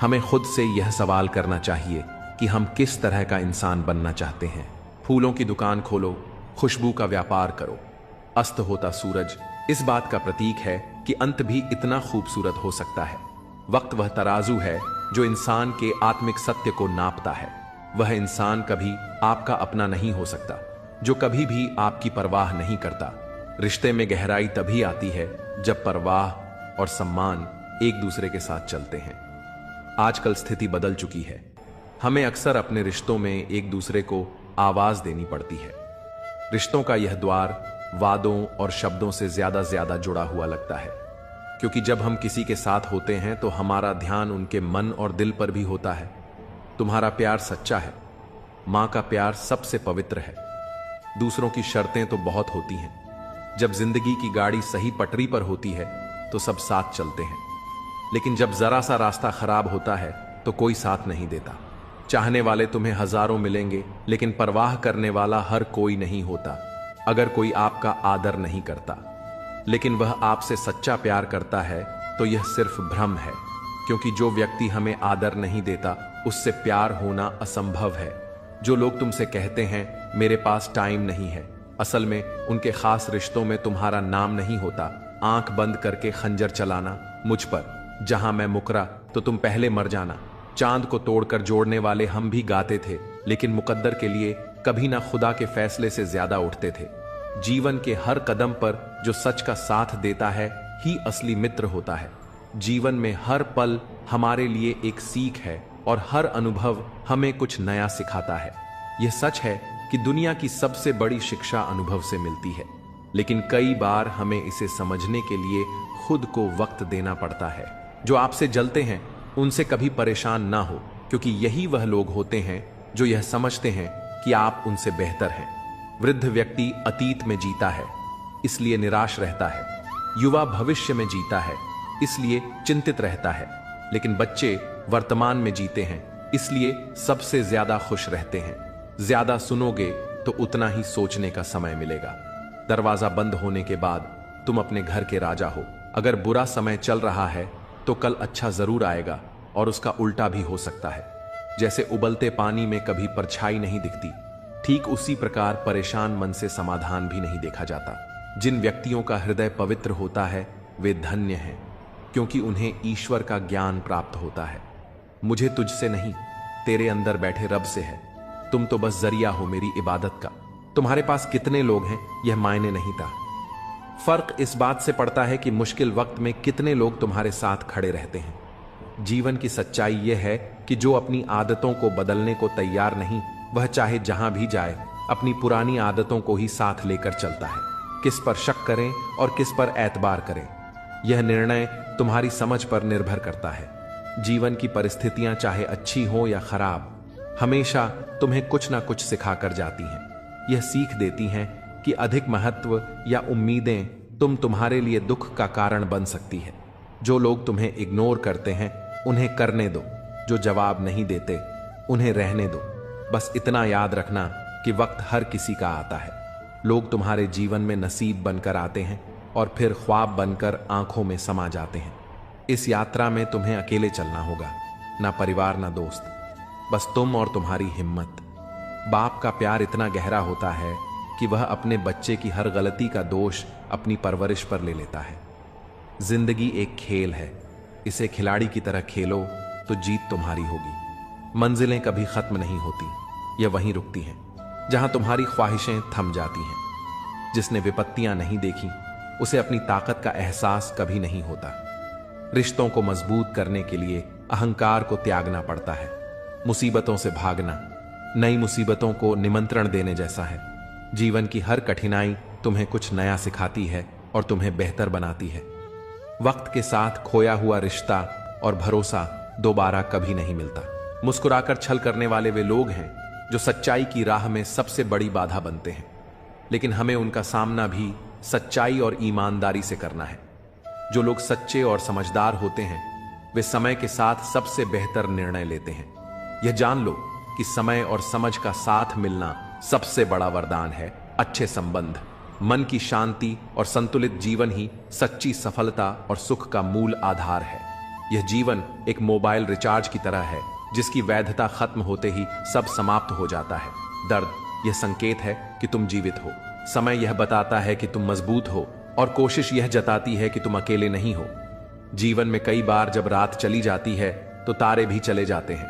हमें खुद से यह सवाल करना चाहिए कि हम किस तरह का इंसान बनना चाहते हैं। फूलों की दुकान खोलो, खुशबू का व्यापार करो। अस्त होता सूरज इस बात का प्रतीक है कि अंत भी इतना खूबसूरत हो सकता है। वक्त वह तराजू है जो इंसान के आत्मिक सत्य को नापता है। वह इंसान कभी आपका अपना नहीं हो सकता जो कभी भी आपकी परवाह नहीं करता। रिश्ते में गहराई तभी आती है जब परवाह और सम्मान एक दूसरे के साथ चलते हैं। आजकल स्थिति बदल चुकी है। हमें अक्सर अपने रिश्तों में एक दूसरे को आवाज देनी पड़ती है। रिश्तों का यह द्वार वादों और शब्दों से ज्यादा जुड़ा हुआ लगता है, क्योंकि जब हम किसी के साथ होते हैं तो हमारा ध्यान उनके मन और दिल पर भी होता है। तुम्हारा प्यार सच्चा है। मां का प्यार सबसे पवित्र है। दूसरों की शर्तें तो बहुत होती हैं। जब जिंदगी की गाड़ी सही पटरी पर होती है तो सब साथ चलते हैं, लेकिन जब जरा सा रास्ता खराब होता है तो कोई साथ नहीं देता। चाहने वाले तुम्हें हजारों मिलेंगे, लेकिन परवाह करने वाला हर कोई नहीं होता। अगर कोई आपका आदर नहीं करता लेकिन वह आपसे सच्चा प्यार करता है तो यह सिर्फ भ्रम है, क्योंकि जो व्यक्ति हमें आदर नहीं देता उससे प्यार होना असंभव है। जो लोग तुमसे कहते हैं मेरे पास टाइम नहीं है, असल में उनके खास रिश्तों में तुम्हारा नाम नहीं होता। आंख बंद करके खंजर चलाना मुझ पर, जहां मैं मुकरा तो तुम पहले मर जाना। चांद को तोड़कर जोड़ने वाले हम भी गाते थे, लेकिन मुकद्दर के लिए कभी ना खुदा के फैसले से ज्यादा उठते थे। जीवन के हर कदम पर जो सच का साथ देता है ही असली मित्र होता है। जीवन में हर पल हमारे लिए एक सीख है और हर अनुभव हमें कुछ नया सिखाता है। यह सच है कि दुनिया की सबसे बड़ी शिक्षा अनुभव से मिलती है, लेकिन कई बार हमें इसे समझने के लिए खुद को वक्त देना पड़ता है। जो आपसे जलते हैं उनसे कभी परेशान ना हो, क्योंकि यही वह लोग होते हैं जो यह समझते हैं कि आप उनसे बेहतर हैं। वृद्ध व्यक्ति अतीत में जीता है, इसलिए निराश रहता है। युवा भविष्य में जीता है, इसलिए चिंतित रहता है। लेकिन बच्चे वर्तमान में जीते हैं, इसलिए सबसे ज्यादा खुश रहते हैं। ज्यादा सुनोगे तो उतना ही सोचने का समय मिलेगा। दरवाजा बंद होने के बाद तुम अपने घर के राजा हो। अगर बुरा समय चल रहा है तो कल अच्छा जरूर आएगा, और उसका उल्टा भी हो सकता है। जैसे उबलते पानी में कभी परछाई नहीं दिखती, ठीक उसी प्रकार परेशान मन से समाधान भी नहीं देखा जाता। जिन व्यक्तियों का हृदय पवित्र होता है वे धन्य हैं, क्योंकि उन्हें ईश्वर का ज्ञान प्राप्त होता है। मुझे तुझसे नहीं, तेरे अंदर बैठे रब से है। तुम तो बस जरिया हो मेरी इबादत का। तुम्हारे पास कितने लोग हैं यह मायने नहीं था। फर्क इस बात से पड़ता है कि मुश्किल वक्त में कितने लोग तुम्हारे साथ खड़े रहते हैं। जीवन की सच्चाई यह है कि जो अपनी आदतों को बदलने को तैयार नहीं, वह चाहे जहां भी जाए अपनी पुरानी आदतों को ही साथ लेकर चलता है। किस पर शक करें और किस पर एतबार करें, यह निर्णय तुम्हारी समझ पर निर्भर करता है। जीवन की परिस्थितियां चाहे अच्छी हो या खराब, हमेशा तुम्हें कुछ ना कुछ सिखाकर जाती हैं। यह सीख देती हैं कि अधिक महत्व या उम्मीदें तुम्हारे लिए दुख का कारण बन सकती है। जो लोग तुम्हें इग्नोर करते हैं उन्हें करने दो, जो जवाब नहीं देते उन्हें रहने दो। बस इतना याद रखना कि वक्त हर किसी का आता है। लोग तुम्हारे जीवन में नसीब बनकर आते हैं और फिर ख्वाब बनकर आंखों में समा जाते हैं। इस यात्रा में तुम्हें अकेले चलना होगा, ना परिवार ना दोस्त, बस तुम और तुम्हारी हिम्मत। बाप का प्यार इतना गहरा होता है कि वह अपने बच्चे की हर गलती का दोष अपनी परवरिश पर ले लेता है। जिंदगी एक खेल है, इसे खिलाड़ी की तरह खेलो तो जीत तुम्हारी होगी। मंजिलें कभी खत्म नहीं होती, यह वहीं रुकती हैं जहां तुम्हारी ख्वाहिशें थम जाती हैं। जिसने विपत्तियां नहीं देखी उसे अपनी ताकत का एहसास कभी नहीं होता। रिश्तों को मजबूत करने के लिए अहंकार को त्यागना पड़ता है। मुसीबतों से भागना नई मुसीबतों को निमंत्रण देने जैसा है। जीवन की हर कठिनाई तुम्हें कुछ नया सिखाती है और तुम्हें बेहतर बनाती है। वक्त के साथ खोया हुआ रिश्ता और भरोसा दोबारा कभी नहीं मिलता। मुस्कुराकर छल करने वाले वे लोग हैं जो सच्चाई की राह में सबसे बड़ी बाधा बनते हैं, लेकिन हमें उनका सामना भी सच्चाई और ईमानदारी से करना है। जो लोग सच्चे और समझदार होते हैं वे समय के साथ सबसे बेहतर निर्णय लेते हैं। यह जान लो कि समय और समझ का साथ मिलना सबसे बड़ा वरदान है। अच्छे संबंध मन की शांति और संतुलित जीवन ही सच्ची सफलता और सुख का मूल आधार है। यह जीवन एक मोबाइल रिचार्ज की तरह है, जिसकी वैधता खत्म होते ही सब समाप्त हो जाता है। दर्द यह संकेत है कि तुम जीवित हो, समय यह बताता है कि तुम मजबूत हो, और कोशिश यह जताती है कि तुम अकेले नहीं हो। जीवन में कई बार जब रात चली जाती है तो तारे भी चले जाते हैं,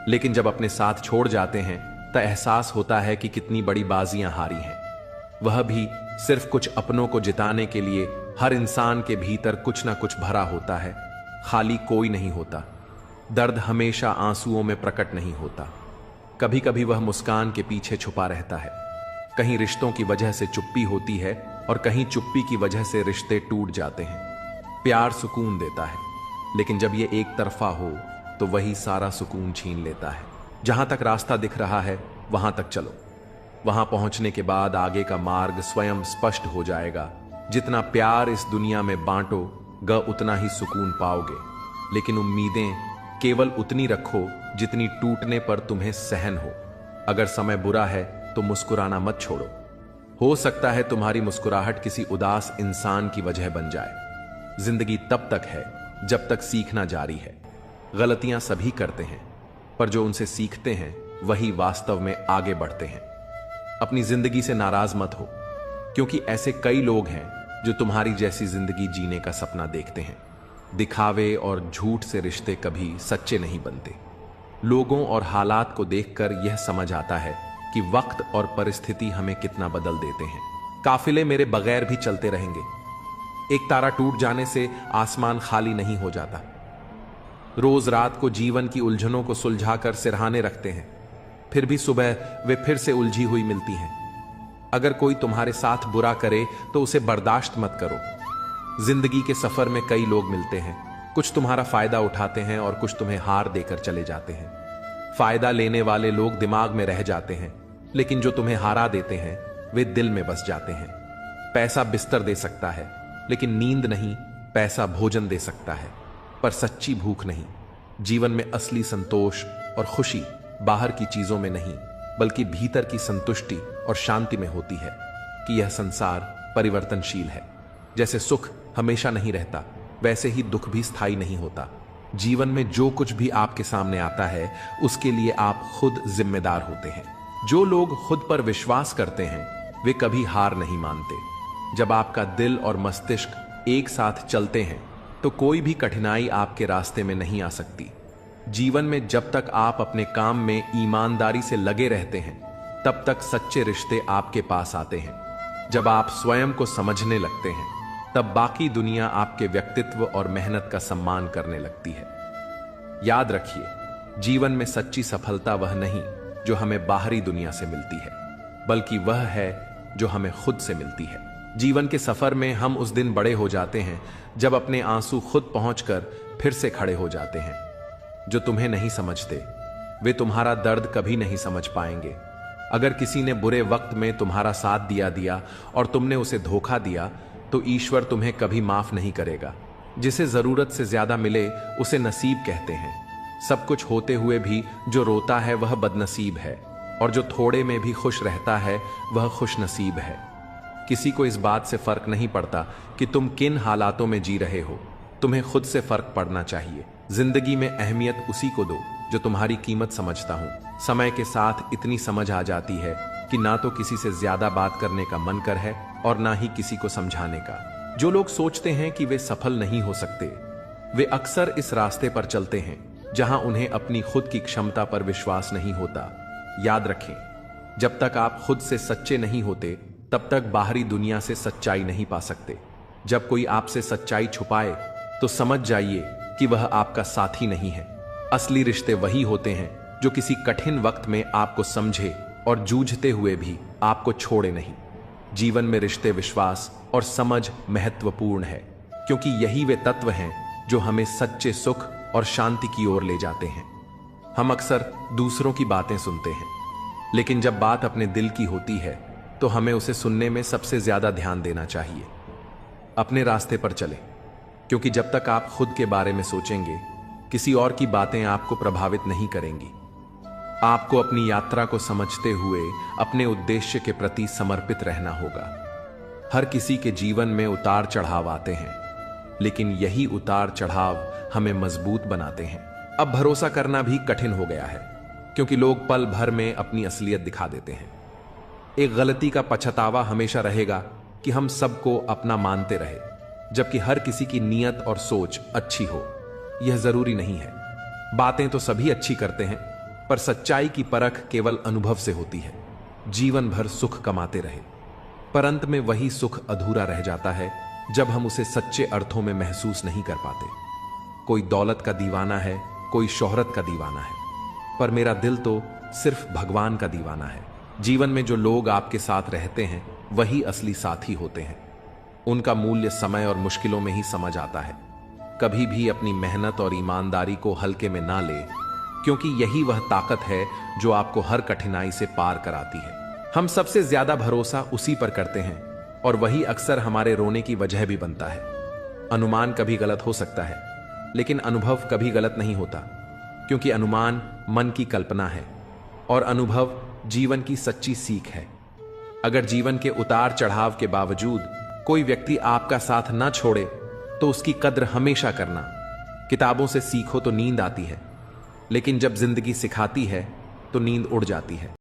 लेकिन जब अपने साथ छोड़ जाते हैं तो एहसास होता है कि कितनी बड़ी बाजियां हारी हैं। वह भी सिर्फ कुछ अपनों को जिताने के लिए। हर इंसान के भीतर कुछ ना कुछ भरा होता है, खाली कोई नहीं होता। दर्द हमेशा आंसुओं में प्रकट नहीं होता, कभी कभी वह मुस्कान के पीछे छुपा रहता है। कहीं रिश्तों की वजह से चुप्पी होती है और कहीं चुप्पी की वजह से रिश्ते टूट जाते हैं। प्यार सुकून देता है, लेकिन जब यह एक तरफा हो तो वही सारा सुकून छीन लेता है। जहां तक रास्ता दिख रहा है वहां तक चलो। वहां पहुंचने के बाद आगे का मार्ग स्वयं स्पष्ट हो जाएगा। जितना प्यार इस दुनिया में बांटो उतना ही सुकून पाओगे, लेकिन उम्मीदें केवल उतनी रखो जितनी टूटने पर तुम्हें सहन हो। अगर समय बुरा है तो मुस्कुराना मत छोड़ो। हो सकता है तुम्हारी मुस्कुराहट किसी उदास इंसान की वजह बन जाए। जिंदगी तब तक है जब तक सीखना जारी है। गलतियां सभी करते हैं, पर जो उनसे सीखते हैं वही वास्तव में आगे बढ़ते हैं। अपनी जिंदगी से नाराज मत हो, क्योंकि ऐसे कई लोग हैं जो तुम्हारी जैसी जिंदगी जीने का सपना देखते हैं। दिखावे और झूठ से रिश्ते कभी सच्चे नहीं बनते। लोगों और हालात को देखकर यह समझ आता है कि वक्त और परिस्थिति हमें कितना बदल देते हैं। काफिले मेरे बगैर भी चलते रहेंगे। एक तारा टूट जाने से आसमान खाली नहीं हो जाता। रोज रात को जीवन की उलझनों को सुलझाकर सिरहाने रखते हैं, फिर भी सुबह वे फिर से उलझी हुई मिलती हैं। अगर कोई तुम्हारे साथ बुरा करे तो उसे बर्दाश्त मत करो। जिंदगी के सफर में कई लोग मिलते हैं, कुछ तुम्हारा फायदा उठाते हैं और कुछ तुम्हें हार देकर चले जाते हैं। फायदा लेने वाले लोग दिमाग में रह जाते हैं, लेकिन जो तुम्हें हारा देते हैं वे दिल में बस जाते हैं। पैसा बिस्तर दे सकता है, लेकिन नींद नहीं। पैसा भोजन दे सकता है, पर सच्ची भूख नहीं। जीवन में असली संतोष और खुशी बाहर की चीजों में नहीं, बल्कि भीतर की संतुष्टि और शांति में होती है कि यह संसार परिवर्तनशील है। जैसे सुख हमेशा नहीं रहता, वैसे ही दुख भी स्थायी नहीं होता। जीवन में जो कुछ भी आपके सामने आता है उसके लिए आप खुद जिम्मेदार होते हैं। जो लोग खुद पर विश्वास करते हैं वे कभी हार नहीं मानते। जब आपका दिल और मस्तिष्क एक साथ चलते हैं तो कोई भी कठिनाई आपके रास्ते में नहीं आ सकती। जीवन में जब तक आप अपने काम में ईमानदारी से लगे रहते हैं तब तक सच्चे रिश्ते आपके पास आते हैं। जब आप स्वयं को समझने लगते हैं तब बाकी दुनिया आपके व्यक्तित्व और मेहनत का सम्मान करने लगती है। याद रखिए, जीवन में सच्ची सफलता वह नहीं जो हमें बाहरी दुनिया से मिलती है, बल्कि वह है जो हमें खुद से मिलती है। जीवन के सफर में हम उस दिन बड़े हो जाते हैं जब अपने आंसू खुद पहुंचकर फिर से खड़े हो जाते हैं। जो तुम्हें नहीं समझते वे तुम्हारा दर्द कभी नहीं समझ पाएंगे। अगर किसी ने बुरे वक्त में तुम्हारा साथ दिया और तुमने उसे धोखा दिया तो ईश्वर तुम्हें कभी माफ नहीं करेगा। जिसे जरूरत से ज्यादा मिले उसे नसीब कहते हैं। सब कुछ होते हुए भी जो रोता है वह बदनसीब है, और जो थोड़े में भी खुश रहता है वह खुश नसीब है। किसी को इस बात से फर्क नहीं पड़ता कि तुम किन हालातों में जी रहे हो, तुम्हें खुद से फर्क पड़ना चाहिए। जिंदगी में अहमियत उसी को दो जो तुम्हारी कीमत समझता हूं। समय के साथ इतनी समझ आ जाती है कि ना तो किसी से ज्यादा बात करने का मन कर है और ना ही किसी को समझाने का। जो लोग सोचते हैं कि वे सफल नहीं हो सकते, वे अक्सर इस रास्ते पर चलते हैं जहां उन्हें अपनी खुद की क्षमता पर विश्वास नहीं होता। याद रखें, जब तक आप खुद से सच्चे नहीं होते तब तक बाहरी दुनिया से सच्चाई नहीं पा सकते। जब कोई आपसे सच्चाई छुपाए तो समझ जाइए कि वह आपका साथी नहीं है। असली रिश्ते वही होते हैं जो किसी कठिन वक्त में आपको समझे और जूझते हुए भी आपको छोड़े नहीं। जीवन में रिश्ते, विश्वास और समझ महत्वपूर्ण है, क्योंकि यही वे तत्व हैं जो हमें सच्चे सुख और शांति की ओर ले जाते हैं। हम अक्सर दूसरों की बातें सुनते हैं, लेकिन जब बात अपने दिल की होती है तो हमें उसे सुनने में सबसे ज्यादा ध्यान देना चाहिए। अपने रास्ते पर चलें, क्योंकि जब तक आप खुद के बारे में सोचेंगे किसी और की बातें आपको प्रभावित नहीं करेंगी। आपको अपनी यात्रा को समझते हुए अपने उद्देश्य के प्रति समर्पित रहना होगा। हर किसी के जीवन में उतार चढ़ाव आते हैं, लेकिन यही उतार चढ़ाव हमें मजबूत बनाते हैं। अब भरोसा करना भी कठिन हो गया है, क्योंकि लोग पल भर में अपनी असलियत दिखा देते हैं। एक गलती का पछतावा हमेशा रहेगा कि हम सबको अपना मानते रहे, जबकि हर किसी की नीयत और सोच अच्छी हो। यह जरूरी नहीं है। बातें तो सभी अच्छी करते हैं, पर सच्चाई की परख केवल अनुभव से होती है। जीवन भर सुख कमाते रहे, पर अंत में वही सुख अधूरा रह जाता है जब हम उसे सच्चे अर्थों में महसूस नहीं कर पाते। कोई दौलत का दीवाना है, कोई शोहरत का दीवाना है, पर मेरा दिल तो सिर्फ भगवान का दीवाना है। जीवन में जो लोग आपके साथ रहते हैं वही असली साथी होते हैं। उनका मूल्य समय और मुश्किलों में ही समझ आता है। कभी भी अपनी मेहनत और ईमानदारी को हल्के में ना ले, क्योंकि यही वह ताकत है जो आपको हर कठिनाई से पार कराती है। हम सबसे ज्यादा भरोसा उसी पर करते हैं, और वही अक्सर हमारे रोने की वजह भी बनता है। अनुमान कभी गलत हो सकता है, लेकिन अनुभव कभी गलत नहीं होता, क्योंकि अनुमान मन की कल्पना है और अनुभव जीवन की सच्ची सीख है। अगर जीवन के उतार चढ़ाव के बावजूद कोई व्यक्ति आपका साथ ना छोड़े, तो उसकी कद्र हमेशा करना। किताबों से सीखो तो नींद आती है, लेकिन जब जिंदगी सिखाती है तो नींद उड़ जाती है।